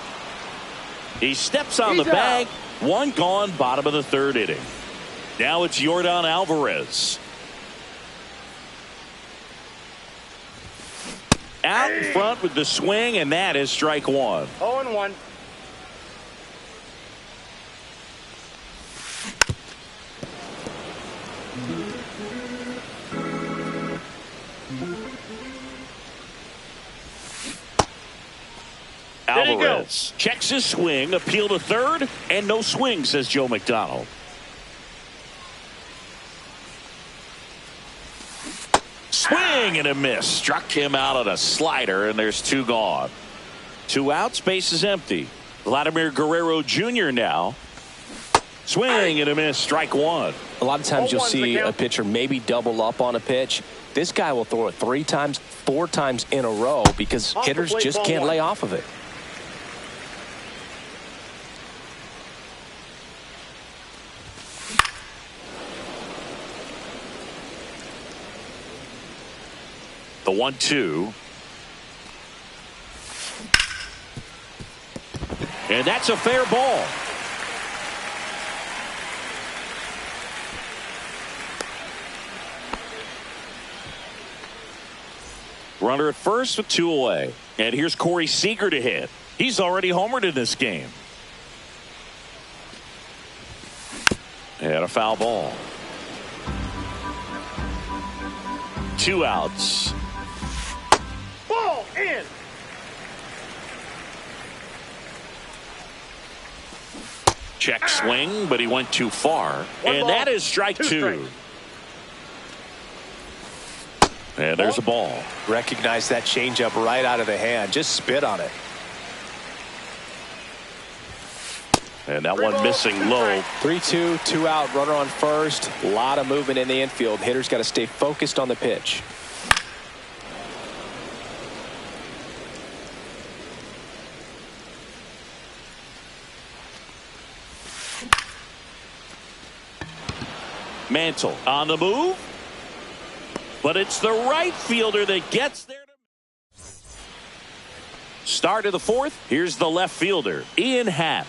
He steps on the bag. One gone, bottom of the third inning. Now it's Yordan Alvarez. Out in front with the swing, and that is strike 1. 0-1. Alvarez checks his swing, appeal to third, and no swing, says Joe McDonald. Swing and a miss. Struck him out on a slider, and there's 2 gone. 2 outs, base is empty. Vladimir Guerrero Jr. now. Swing and a miss, strike 1. A lot of times you'll see a pitcher maybe double up on a pitch. This guy will throw it 3 times, 4 times in a row because hitters just can't lay off of it. The 1-2. And that's a fair ball. Runner at first with 2 away. And here's Corey Seager to hit. He's already homered in this game. And a foul ball. 2 outs. Ball in. Check swing, but he went too far. And that is strike two. And there's a ball. Recognize that changeup right out of the hand. Just spit on it. And that one missing low. 3-2, 2 out, runner on first. A lot of movement in the infield. Hitter's got to stay focused on the pitch. Mantle on the move. But it's the right fielder that gets there. Start of the fourth. Here's the left fielder, Ian Happ.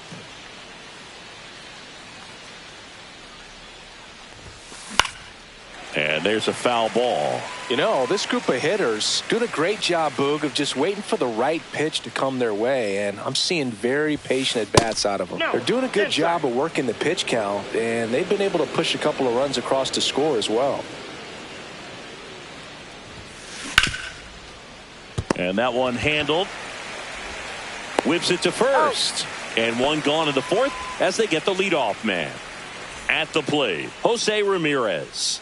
And there's a foul ball. You know, this group of hitters doing a great job, Boog, of just waiting for the right pitch to come their way. And I'm seeing very patient at-bats out of them. They're doing a good job of working the pitch count, and they've been able to push a couple of runs across to score as well. And that one handled. Whips it to first. And one gone in the fourth as they get the leadoff man. At the plate, Jose Ramirez.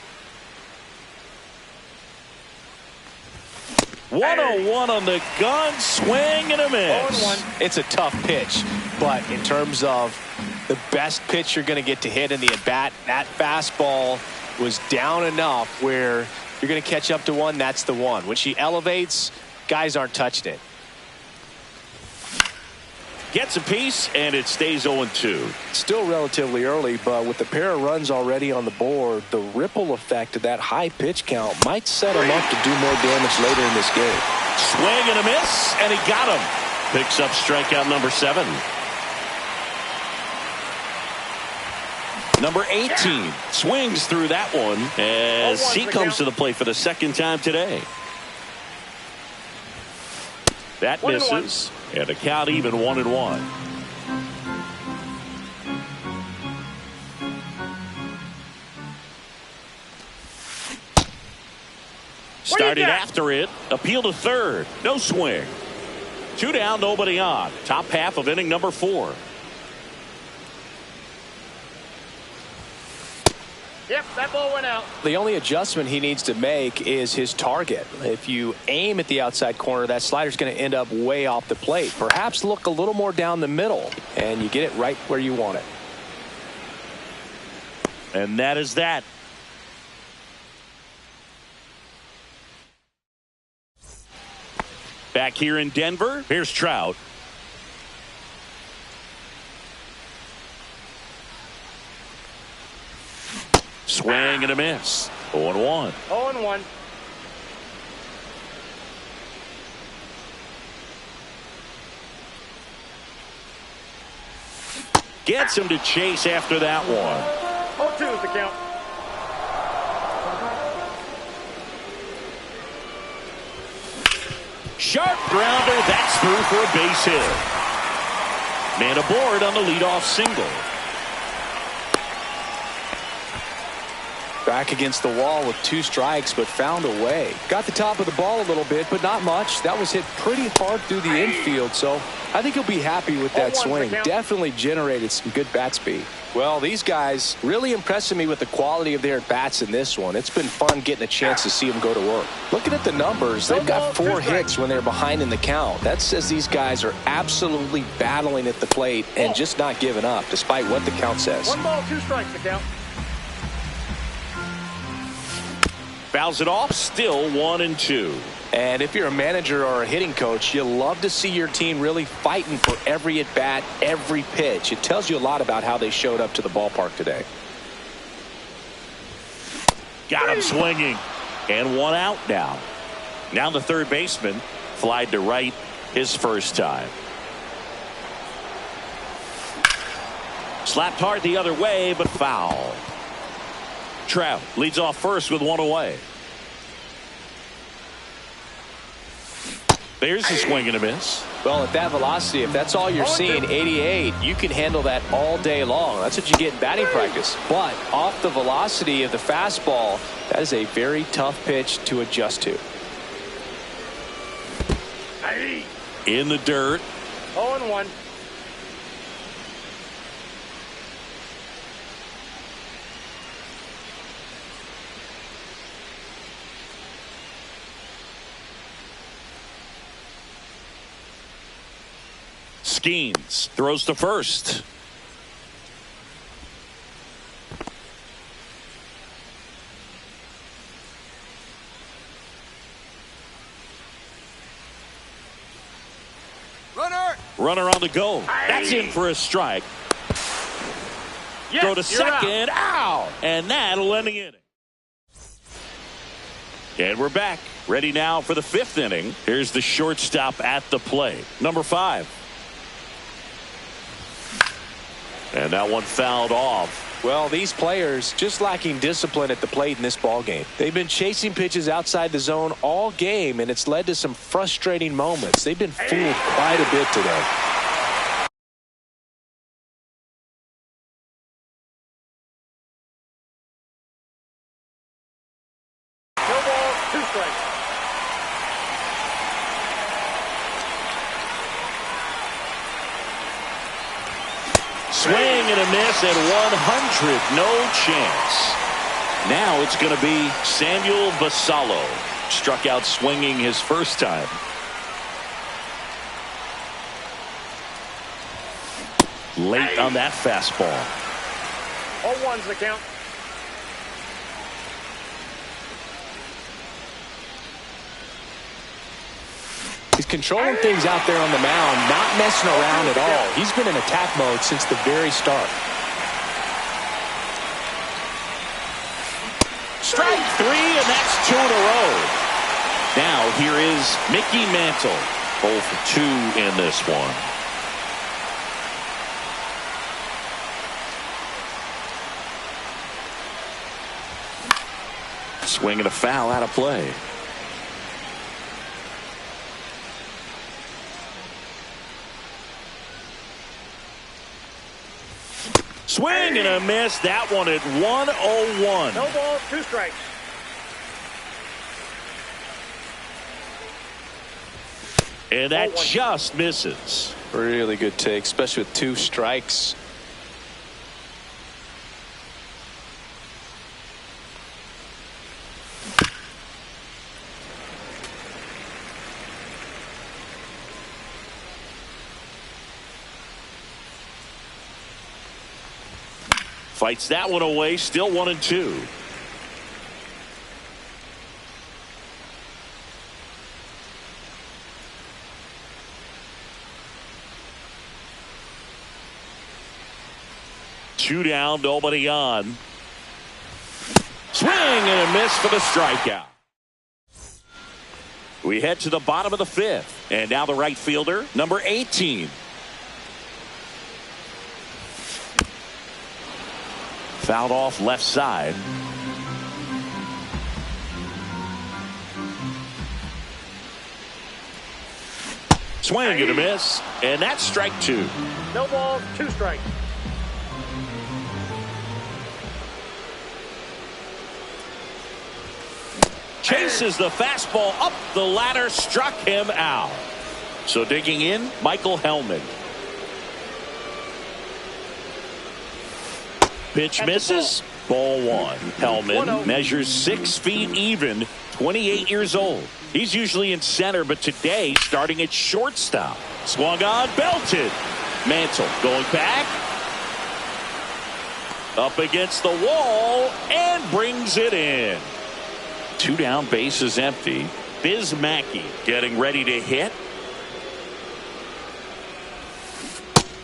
1-0-1 on the gun, swing and a miss. It's a tough pitch, but in terms of the best pitch you're going to get to hit in the at-bat, that fastball was down enough where you're going to catch up to one. That's the one. When she elevates, guys aren't touching it. Gets a piece, and it stays 0-2. Still relatively early, but with the pair of runs already on the board, the ripple effect of that high pitch count might set him up to do more damage later in this game. Swing and a miss, and he got him. Picks up strikeout number 7. Number 18 swings through that one as he comes to the plate for the second time today. That misses. And a count even 1-1. Started after it. Appeal to third. No swing. 2 down, nobody on. Top half of inning number 4. Yep, that ball went out. The only adjustment he needs to make is his target. If you aim at the outside corner, that slider's going to end up way off the plate. Perhaps look a little more down the middle, and you get it right where you want it. And that is that. Back here in Denver, here's Trout. Swing and a miss. 0-1. 0-1. Gets him to chase after that one. 0-2 is the count. Sharp grounder. That's through for a base hit. Man aboard on the leadoff single. Back against the wall with 2 strikes, but found a way. Got the top of the ball a little bit, but not much. That was hit pretty hard through the infield, so I think he'll be happy with that swing. Definitely generated some good bat speed. Well, these guys really impressing me with the quality of their bats in this one. It's been fun getting a chance to see them go to work. Looking at the numbers, they've got 4 hits when they're behind in the count. That says these guys are absolutely battling at the plate and just not giving up, despite what the count says. 1 ball, 2 strikes, the count. Fouls it off, still 1-2. And if you're a manager or a hitting coach, you love to see your team really fighting for every at-bat, every pitch. It tells you a lot about how they showed up to the ballpark today. Got him swinging. And 1 out now. Now the third baseman flied to right his first time. Slapped hard the other way, but foul. Trout leads off first with 1 away. There's a swing and a miss. Well, at that velocity, if that's all you're seeing, 88, you can handle that all day long. That's what you get in batting practice. But off the velocity of the fastball, that is a very tough pitch to adjust to. In the dirt. 0-1. Skeens throws to first. Runner on the go. That's in for a strike. Yes, Throw to you're second. Out. And that'll end the inning. And we're back. Ready now for the 5th inning. Here's the shortstop at the plate. Number 5. And that one fouled off. Well, these players just lacking discipline at the plate in this ball game. They've been chasing pitches outside the zone all game, and it's led to some frustrating moments. They've been fooled quite a bit today. No balls, 2 strikes. Swing and a miss at 100. No chance. Now it's going to be Samuel Basallo. Struck out swinging his first time. Late on that fastball. 0-1's the count. He's controlling things out there on the mound, not messing around at all. He's been in attack mode since the very start. Strike 3, and that's 2 in a row. Now here is Mickey Mantle. 0 for 2 in this one. Swing and a foul out of play. Swing and a miss. That one at 101. No balls, 2 strikes. And that just misses. Really good take, especially with 2 strikes. Fights that one away. Still 1-2. Two down, nobody on. Swing and a miss for the strikeout. We head to the bottom of the 5th. And now the right fielder, number 18. Fouled off left side. Swing and a miss. And that's strike 2. No balls, 2 strikes. Chases the fastball up the ladder, struck him out. So digging in, Michael Hellman. Pitch misses. Ball 1. Hellman measures 6 feet even, 28 years old. He's usually in center, but today starting at shortstop. Swung on, belted. Mantle going back. Up against the wall and brings it in. 2 down, bases empty. Biz Mackey getting ready to hit.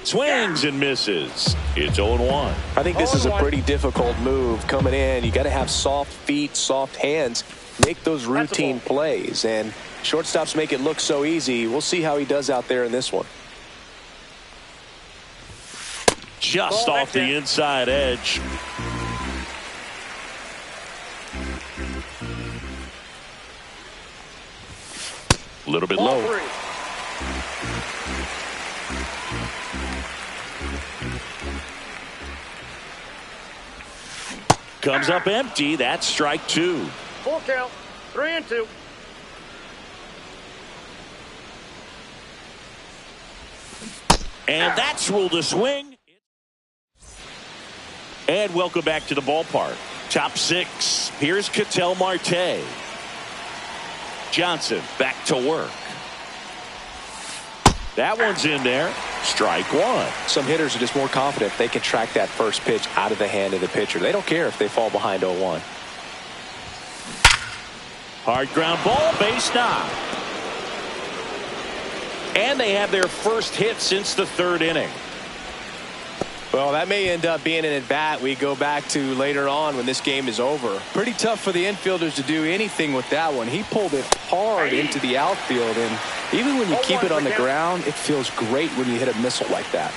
Swings and misses. It's 0-1. I think this is a pretty difficult move coming in. You got to have soft feet, soft hands, make those routine plays, and shortstops make it look so easy. We'll see how he does out there in this one. Just off the inside edge. A little bit low. 3. Comes up empty. That's strike 2. Full count. 3-2. And that's ruled a swing. And welcome back to the ballpark. Top 6. Here's Ketel Marte. Johnson back to work. That one's in there. Strike one. Some hitters are just more confident if they can track that first pitch out of the hand of the pitcher. They don't care if they fall behind 0-1. Hard ground ball, base knock. And they have their first hit since the third inning. Well, that may end up being an at-bat we go back to later on when this game is over. Pretty tough for the infielders to do anything with that one. He pulled it hard into the outfield, and even when you keep it on the ground, it feels great when you hit a missile like that.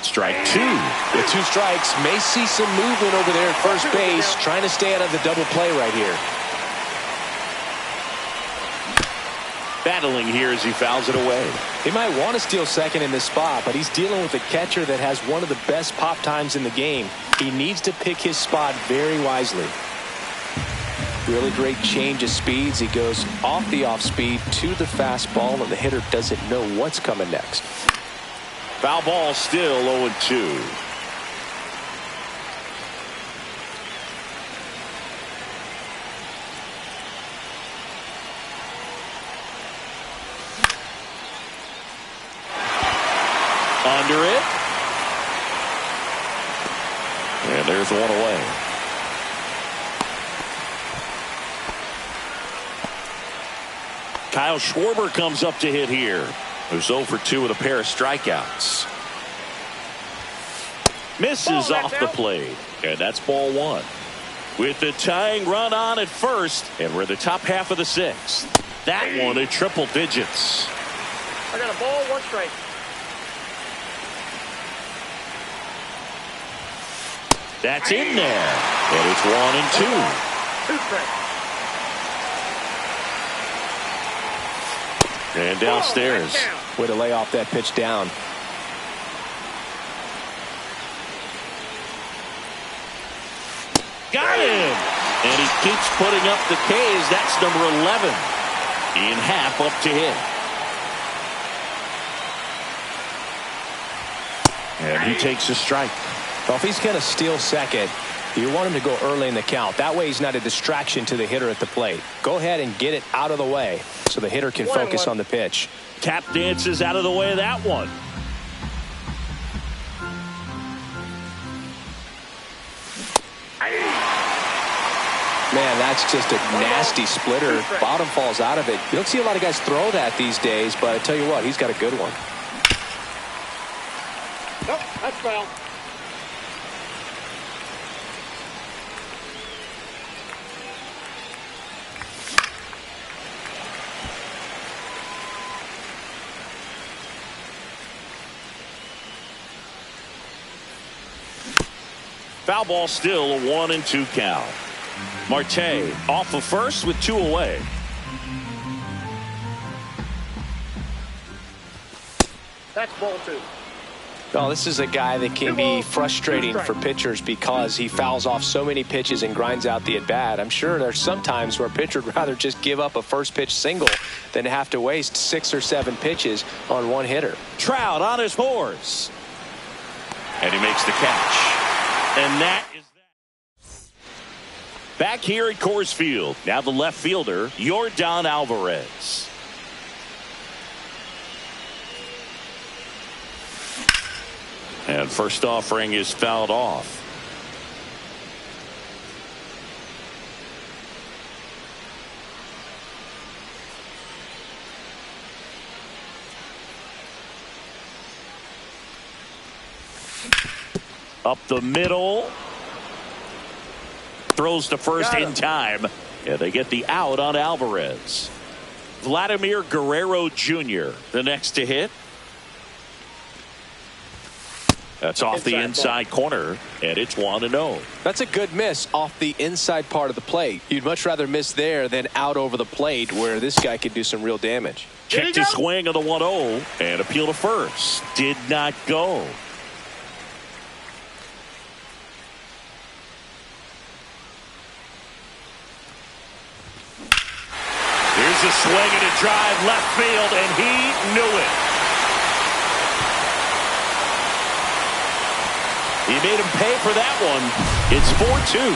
Strike two. With 2 strikes, may see some movement over there at first base, trying to stay out of the double play right here. Battling here as he fouls it away. He might want to steal second in this spot, but he's dealing with a catcher that has one of the best pop times in the game. He needs to pick his spot very wisely. Really great change of speeds. He goes off the off speed to the fastball, and the hitter doesn't know what's coming next. Foul ball, still 0-2. Under it. And there's one away. Kyle Schwarber comes up to hit here. Who's 0 for 2 with a pair of strikeouts. Misses off the plate. And that's ball 1. With the tying run on at first. And we're the top half of the 6th. That one at triple digits. I got a ball, 1 strike. That's in there. And it's 1-2. 2 strikes. And downstairs. Way to lay off that pitch down. Got him. And he keeps putting up the Ks. That's number 11. In half up to hit. And he takes a strike. Well, if he's going to steal second, you want him to go early in the count. That way he's not a distraction to the hitter at the plate. Go ahead and get it out of the way so the hitter can focus on the pitch. Tap dances out of the way of that one. Man, that's just a nasty splitter. Bottom falls out of it. You don't see a lot of guys throw that these days, but I tell you what, he's got a good one. Nope, that's foul. Foul ball, still a 1-2 count. Marte off of first with 2 away. That's ball 2. Well, this is a guy that can be frustrating for pitchers because he fouls off so many pitches and grinds out the at-bat. I'm sure there's some times where a pitcher would rather just give up a first pitch single than have to waste 6 or 7 pitches on one hitter. Trout on his horse. And he makes the catch. And that is that. Back here at Coors Field. Now the left fielder, Yordan Alvarez. And first offering is fouled off. Up the middle. Throws to first in time. Yeah, they get the out on Alvarez. Vladimir Guerrero Jr. the next to hit. That's off the inside corner, and it's 1-0. That's a good miss off the inside part of the plate. You'd much rather miss there than out over the plate where this guy could do some real damage. Checked his swing of the 1-0 and appeal to first. Did not go. Here's a swing and a drive left field, and he knew it. He made him pay for that one. It's 4-2.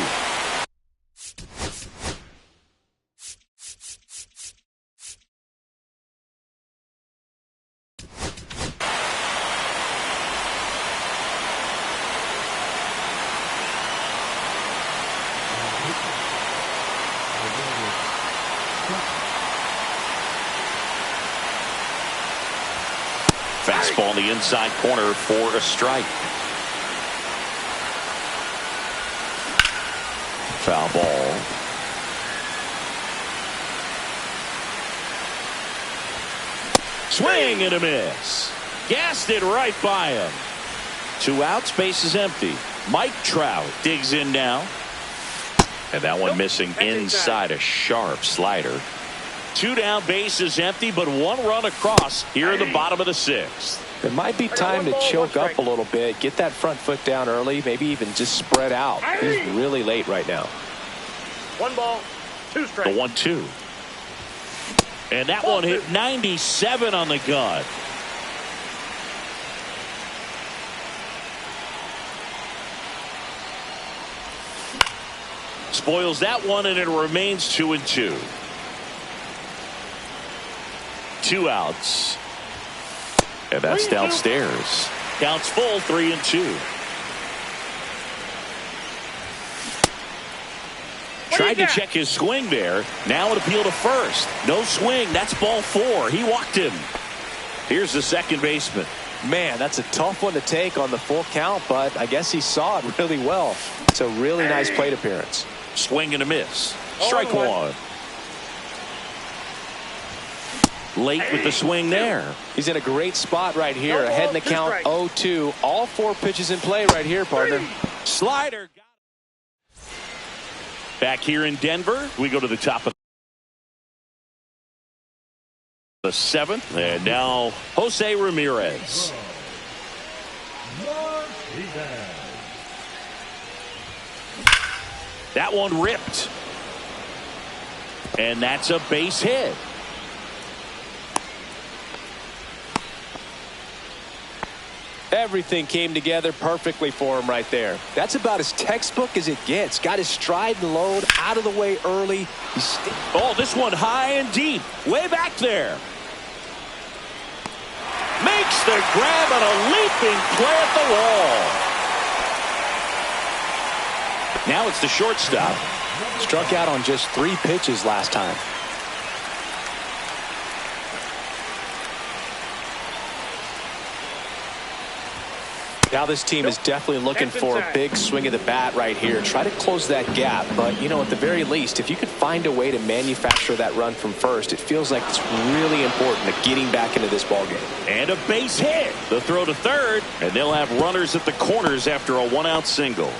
Fastball in the inside corner for a strike. Foul ball. Swing and a miss. Gassed it right by him. 2 outs, base is empty. Mike Trout digs in now. And that one missing inside a sharp slider. 2 down, base is empty, but 1 run across here in the bottom of the 6th. It might be time to choke up a little bit, get that front foot down early, maybe even just spread out. He's really late right now. 1 ball, 2 strikes. The 1-2. And that one hit 97 on the gun. Spoils that one, and it remains 2-2. 2 outs. And that's downstairs. Counts full, 3-2. Tried to check his swing there. Now an appeal to first. No swing. That's ball 4. He walked him. Here's the second baseman. Man, that's a tough one to take on the full count, but I guess he saw it really well. It's a really nice plate appearance. Swing and a miss. Strike 1. Late with the swing there. He's in a great spot right here. Ahead in the count 0-2. All 4 pitches in play right here, partner. Slider. Back here in Denver, we go to the top of the 7th. And now Jose Ramirez. That one ripped. And that's a base hit. Everything came together perfectly for him right there. That's about as textbook as it gets. Got his stride and load out of the way early. Oh, this one high and deep. Way back there. Makes the grab on a leaping play at the wall. Now it's the shortstop. Struck out on just 3 pitches last time. Now this team is definitely looking for a big swing of the bat right here. Try to close that gap. But, you know, at the very least, if you could find a way to manufacture that run from first, it feels like it's really important to getting back into this ballgame. And a base hit. The throw to third, and they'll have runners at the corners after a 1-out single.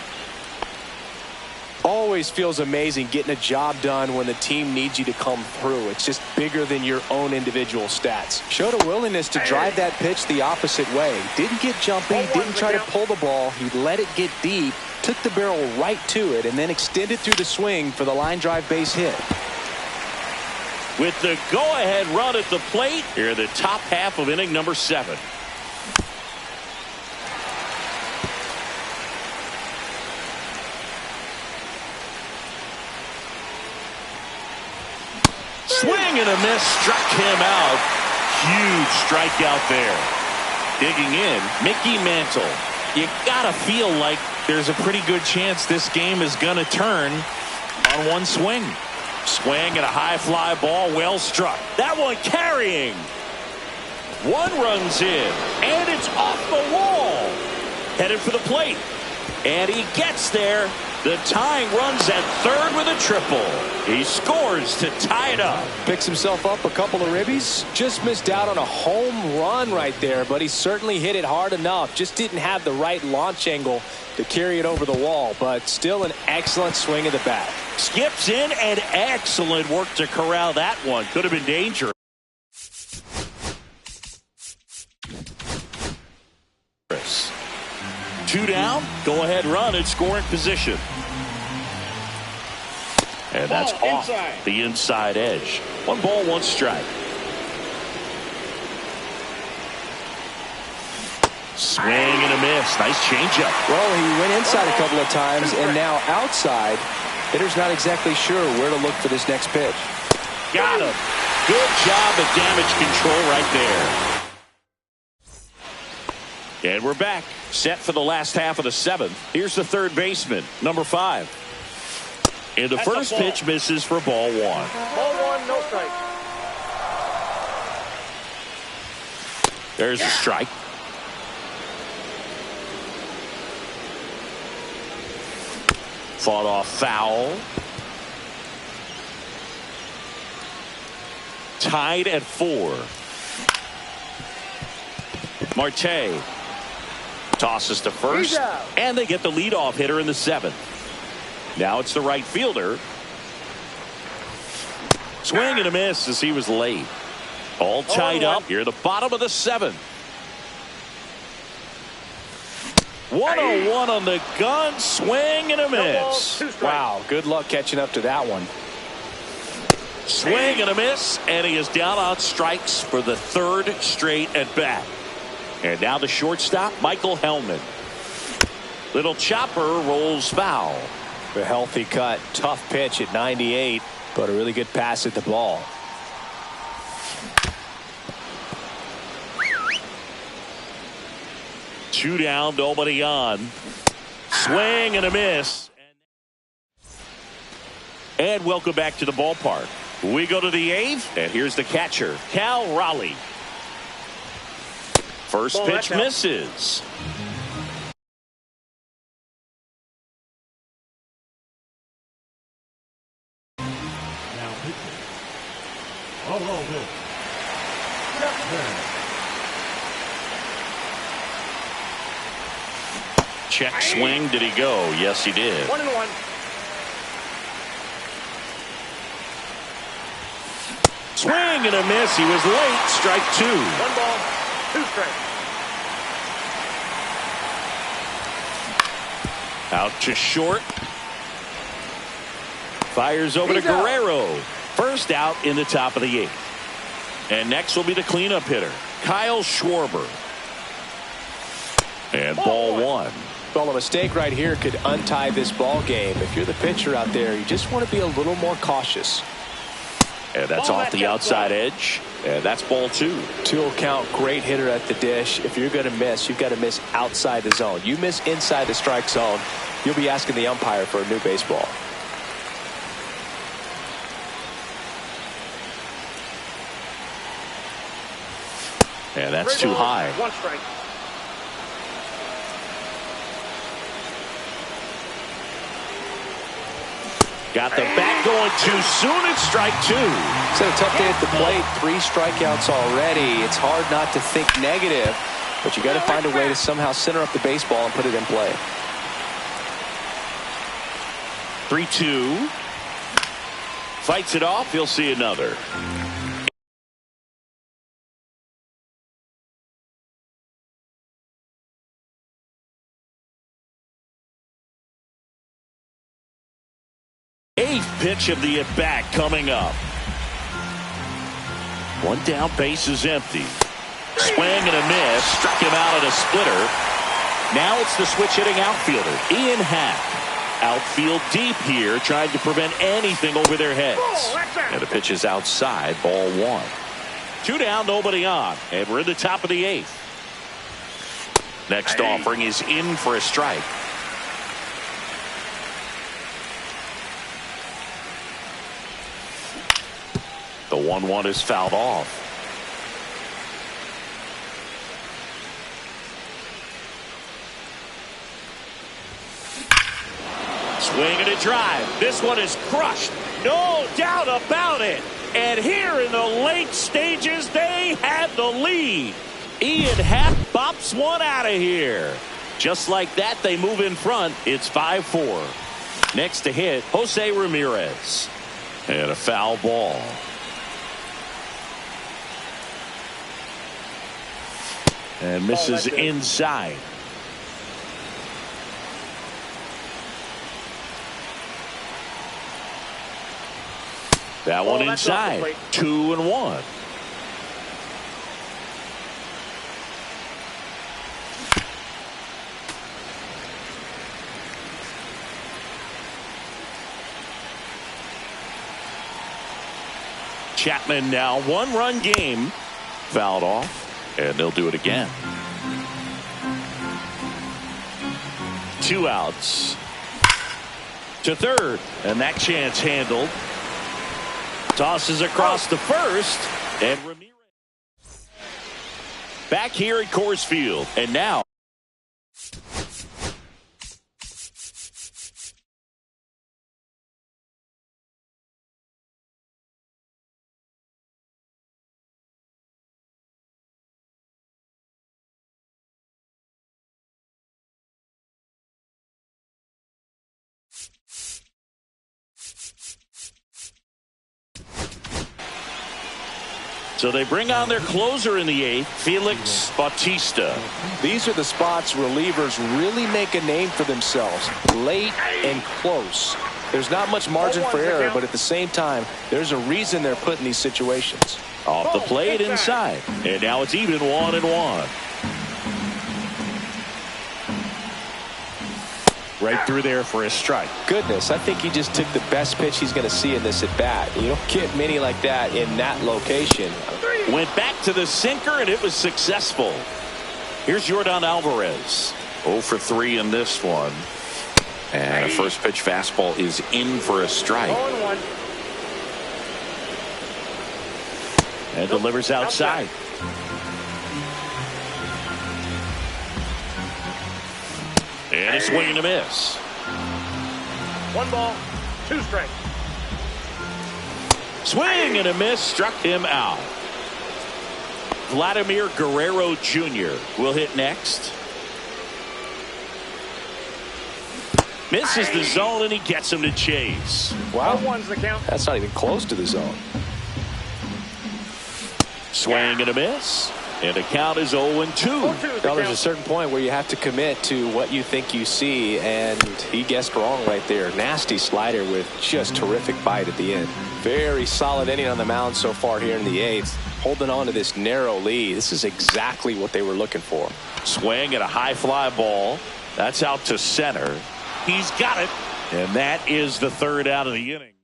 Always feels amazing getting a job done when the team needs you to come through. It's just bigger than your own individual stats. Showed a willingness to drive that pitch the opposite way. Didn't get jumpy, didn't try to pull the ball. He let it get deep, took the barrel right to it, and then extended through the swing for the line drive base hit. With the go-ahead run at the plate, here the top half of inning number 7. Swing and a miss, struck him out. Huge strikeout there. Digging in, Mickey Mantle. You gotta feel like there's a pretty good chance this game is gonna turn on one swing. Swing and a high fly ball, well struck. That one carrying. 1 runs in, and it's off the wall. Headed for the plate, and he gets there. The tying runs at third with a triple. He scores to tie it up. Picks himself up a couple of ribbies. Just missed out on a home run right there, but he certainly hit it hard enough. Just didn't have the right launch angle to carry it over the wall, but still an excellent swing of the bat. Skips in, and excellent work to corral that one. Could have been dangerous. Two down, go ahead run in scoring position. And that's off the inside edge. 1 ball, 1 strike. Swing and a miss. Nice changeup. Well, he went inside a couple of times, and now outside. Hitter's not exactly sure where to look for this next pitch. Got him. Good job of damage control right there. And we're back. Set for the last half of the 7th. Here's the third baseman, number 5. And the first pitch misses for ball 1. Ball 1, no strike. There's a strike. Fought off foul. Tied at 4. Marte tosses to first, and they get the leadoff hitter in the 7th. Now it's the right fielder. Swing and a miss as he was late. All tied up here at the bottom of the 7th. 1-0-1 on the gun. Swing and a miss. Wow, good luck catching up to that one. Swing and a miss, and he is down on strikes for the 3rd straight at bat. And now the shortstop, Michael Hellman. Little chopper rolls foul. A healthy cut, tough pitch at 98, but a really good pass at the ball. Two down, nobody on. Swing and a miss. And welcome back to the ballpark. We go to the 8th, and here's the catcher, Cal Raleigh. First pitch misses. Now pitching. Oh, Check swing. Did he go? Yes, he did. 1-1. Swing and a miss. He was late. Strike 2. 1 ball, 2 strikes. Out to short. Fires over to Guerrero. First out in the top of the 8th. And next will be the cleanup hitter, Kyle Schwarber. And ball 1. Well, a mistake right here could untie this ball game. If you're the pitcher out there, you just want to be a little more cautious. And that's off the outside edge. And that's ball 2. 2-0 count, great hitter at the dish. If you're going to miss, you've got to miss outside the zone. You miss inside the strike zone, you'll be asking the umpire for a new baseball. And that's too high. 1 strike. Got the bat going too soon. It's strike 2. It's a tough day at the plate. 3 strikeouts already. It's hard not to think negative, but you got to find a way to somehow center up the baseball and put it in play. 3-2. Fights it off. He'll see another. Pitch of the at-bat coming up. 1 down, base is empty. Swing and a miss. Struck him out at a splitter. Now it's the switch hitting outfielder, Ian Happ. Outfield deep here, trying to prevent anything over their heads. And the pitch is outside, ball 1. 2 down, nobody on. And we're in the top of the 8th. Next offering is in for a strike. The 1-1 is fouled off. Swing and a drive. This one is crushed. No doubt about it. And here in the late stages, they had the lead. Ian Happ bops one out of here. Just like that, they move in front. It's 5-4. Next to hit, Jose Ramirez. And a foul ball. And misses inside. That one inside. 2-1. Chapman now 1-run game. Fouled off. And they'll do it again. 2 outs. To third. And that chance handled. Tosses across to first. And Ramirez. Back here at Coors Field. And now. So they bring on their closer in the 8th, Felix Bautista. These are the spots relievers really make a name for themselves. Late and close. There's not much margin for error, but at the same time, there's a reason they're put in these situations. Off the plate inside. And now it's even 1-1. Right through there for a strike. Goodness, I think he just took the best pitch he's going to see in this at bat. You don't get many like that in that location. Went back to the sinker and it was successful. Here's Yordan Alvarez. 0 for 3 in this one. And a first pitch fastball is in for a strike. 0-1. And delivers outside. And a swing and a miss. 1 ball, 2 strikes. Swing and a miss, struck him out. Vladimir Guerrero Jr. will hit next. Misses the zone and he gets him to chase. Wow, 0-1's the count. that's not even close to the zone. Swing and a miss. And the count is 0-2. Now there's a certain point where you have to commit to what you think you see, and he guessed wrong right there. Nasty slider with just terrific bite at the end. Very solid inning on the mound so far here in the 8th. Holding on to this narrow lead. This is exactly what they were looking for. Swing and a high fly ball. That's out to center. He's got it. And that is the 3rd out of the inning.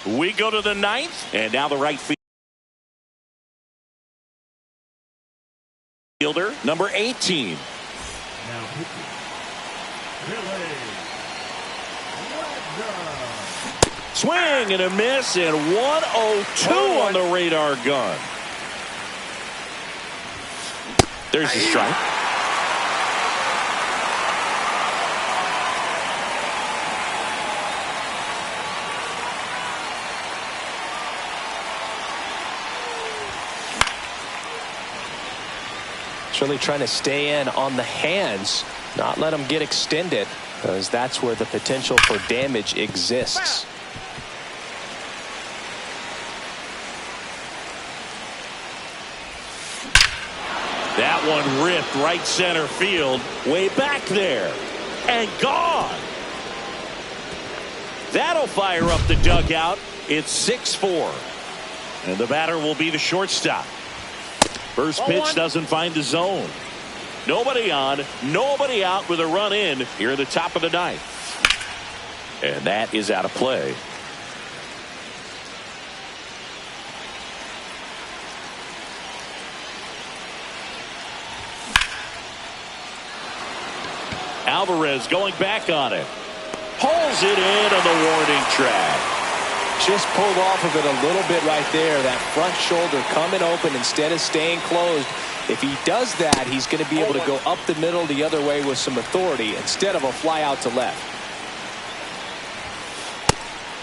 We go to the 9th. And now the right fielder, number 18. Now pitching. Billy Wagner. Swing and a miss, and 1-0-2 on the radar gun. There's the strike. It's really trying to stay in on the hands, not let them get extended, because that's where the potential for damage exists. That one ripped right center field, way back there, and gone. That'll fire up the dugout. It's 6-4, and the batter will be the shortstop. First pitch doesn't find the zone. Nobody on, nobody out with a run in here at the top of the 9th. And that is out of play. Alvarez going back on it. Pulls it in on the warning track. Just pulled off of it a little bit right there. That front shoulder coming open instead of staying closed. If he does that, he's going to be able to go up the middle the other way with some authority instead of a fly out to left.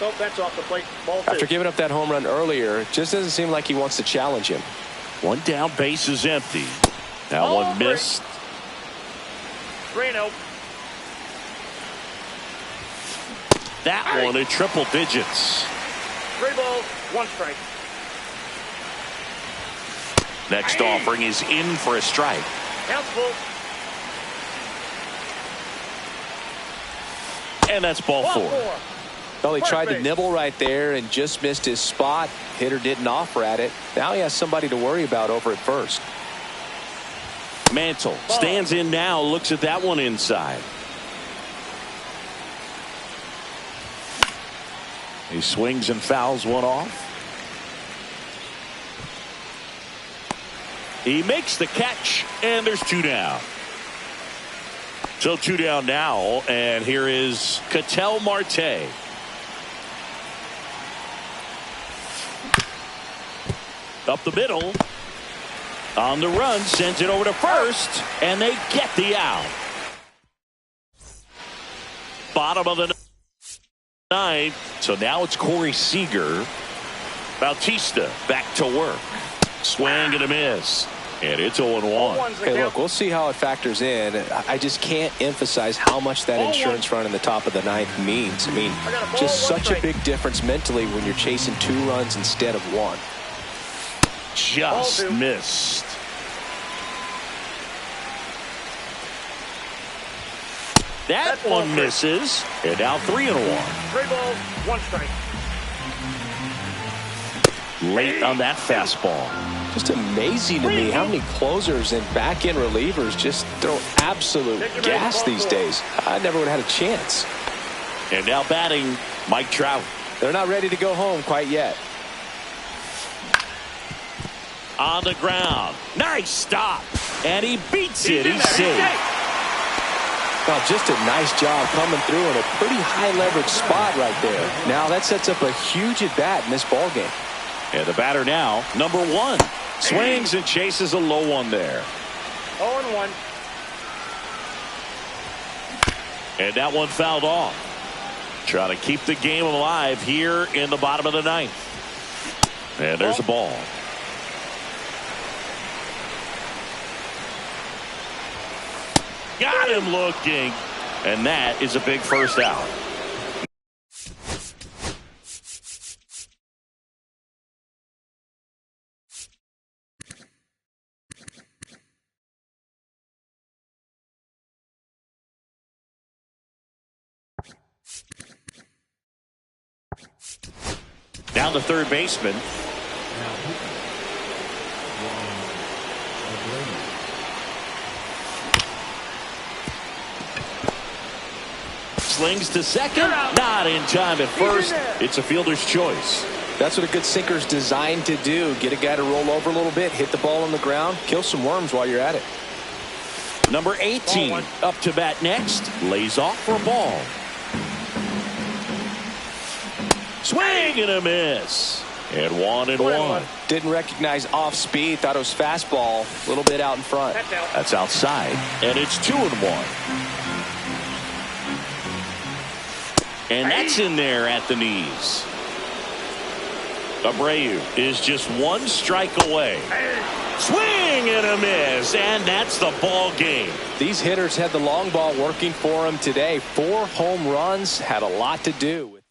Nope, that's off the plate. Ball 2. After giving up that home run earlier, it just doesn't seem like he wants to challenge him. One down, base is empty. That one missed. 3-0. That one in triple digits. 3 balls, 1 strike. Next offering is in for a strike. Count's full. And that's ball 4. Well, he tried to nibble right there and just missed his spot. Hitter didn't offer at it. Now he has somebody to worry about over at first. Mantle stands in now, looks at that one inside. He swings and fouls one off. He makes the catch, and there's 2 down. So 2 down now, and here is Ketel Marte. Up the middle. On the run, sends it over to first, and they get the out. Bottom of the ninth. So now it's Corey Seager. Bautista back to work. Swing and a miss. And it's 0-1. Hey, look, we'll see how it factors in. I just can't emphasize how much that insurance run in the top of the ninth means. I mean, just such a big difference mentally when you're chasing 2 runs instead of 1. Just missed. That one misses. And now 3-1. 3 balls, 1 strike. Late on that fastball. Just amazing to me how many closers and back-end relievers just throw absolute gas these days. I never would have had a chance. And now batting, Mike Trout. They're not ready to go home quite yet. On the ground. Nice stop. And he beats it. He's safe. Well, just a nice job coming through in a pretty high-leverage spot right there. Now that sets up a huge at-bat in this ballgame. And the batter now, number 1. Swings and chases a low one there. 0-1. And that one fouled off. Trying to keep the game alive here in the bottom of the ninth. And there's a ball. Got him looking. And that is a big first out. Down the third baseman. Slings to second. Not in time at first. It's a fielder's choice. That's what a good sinker's designed to do. Get a guy to roll over a little bit, hit the ball on the ground, kill some worms while you're at it. Number 18 up to bat next. Lays off for a ball. Swing and a miss. And 1-1. Didn't recognize off speed. Thought it was fastball. A little bit out in front. That's outside. And it's 2-1. And that's in there at the knees. Abreu is just 1 strike away. Swing and a miss. And that's the ball game. These hitters had the long ball working for them today. 4 home runs had a lot to do with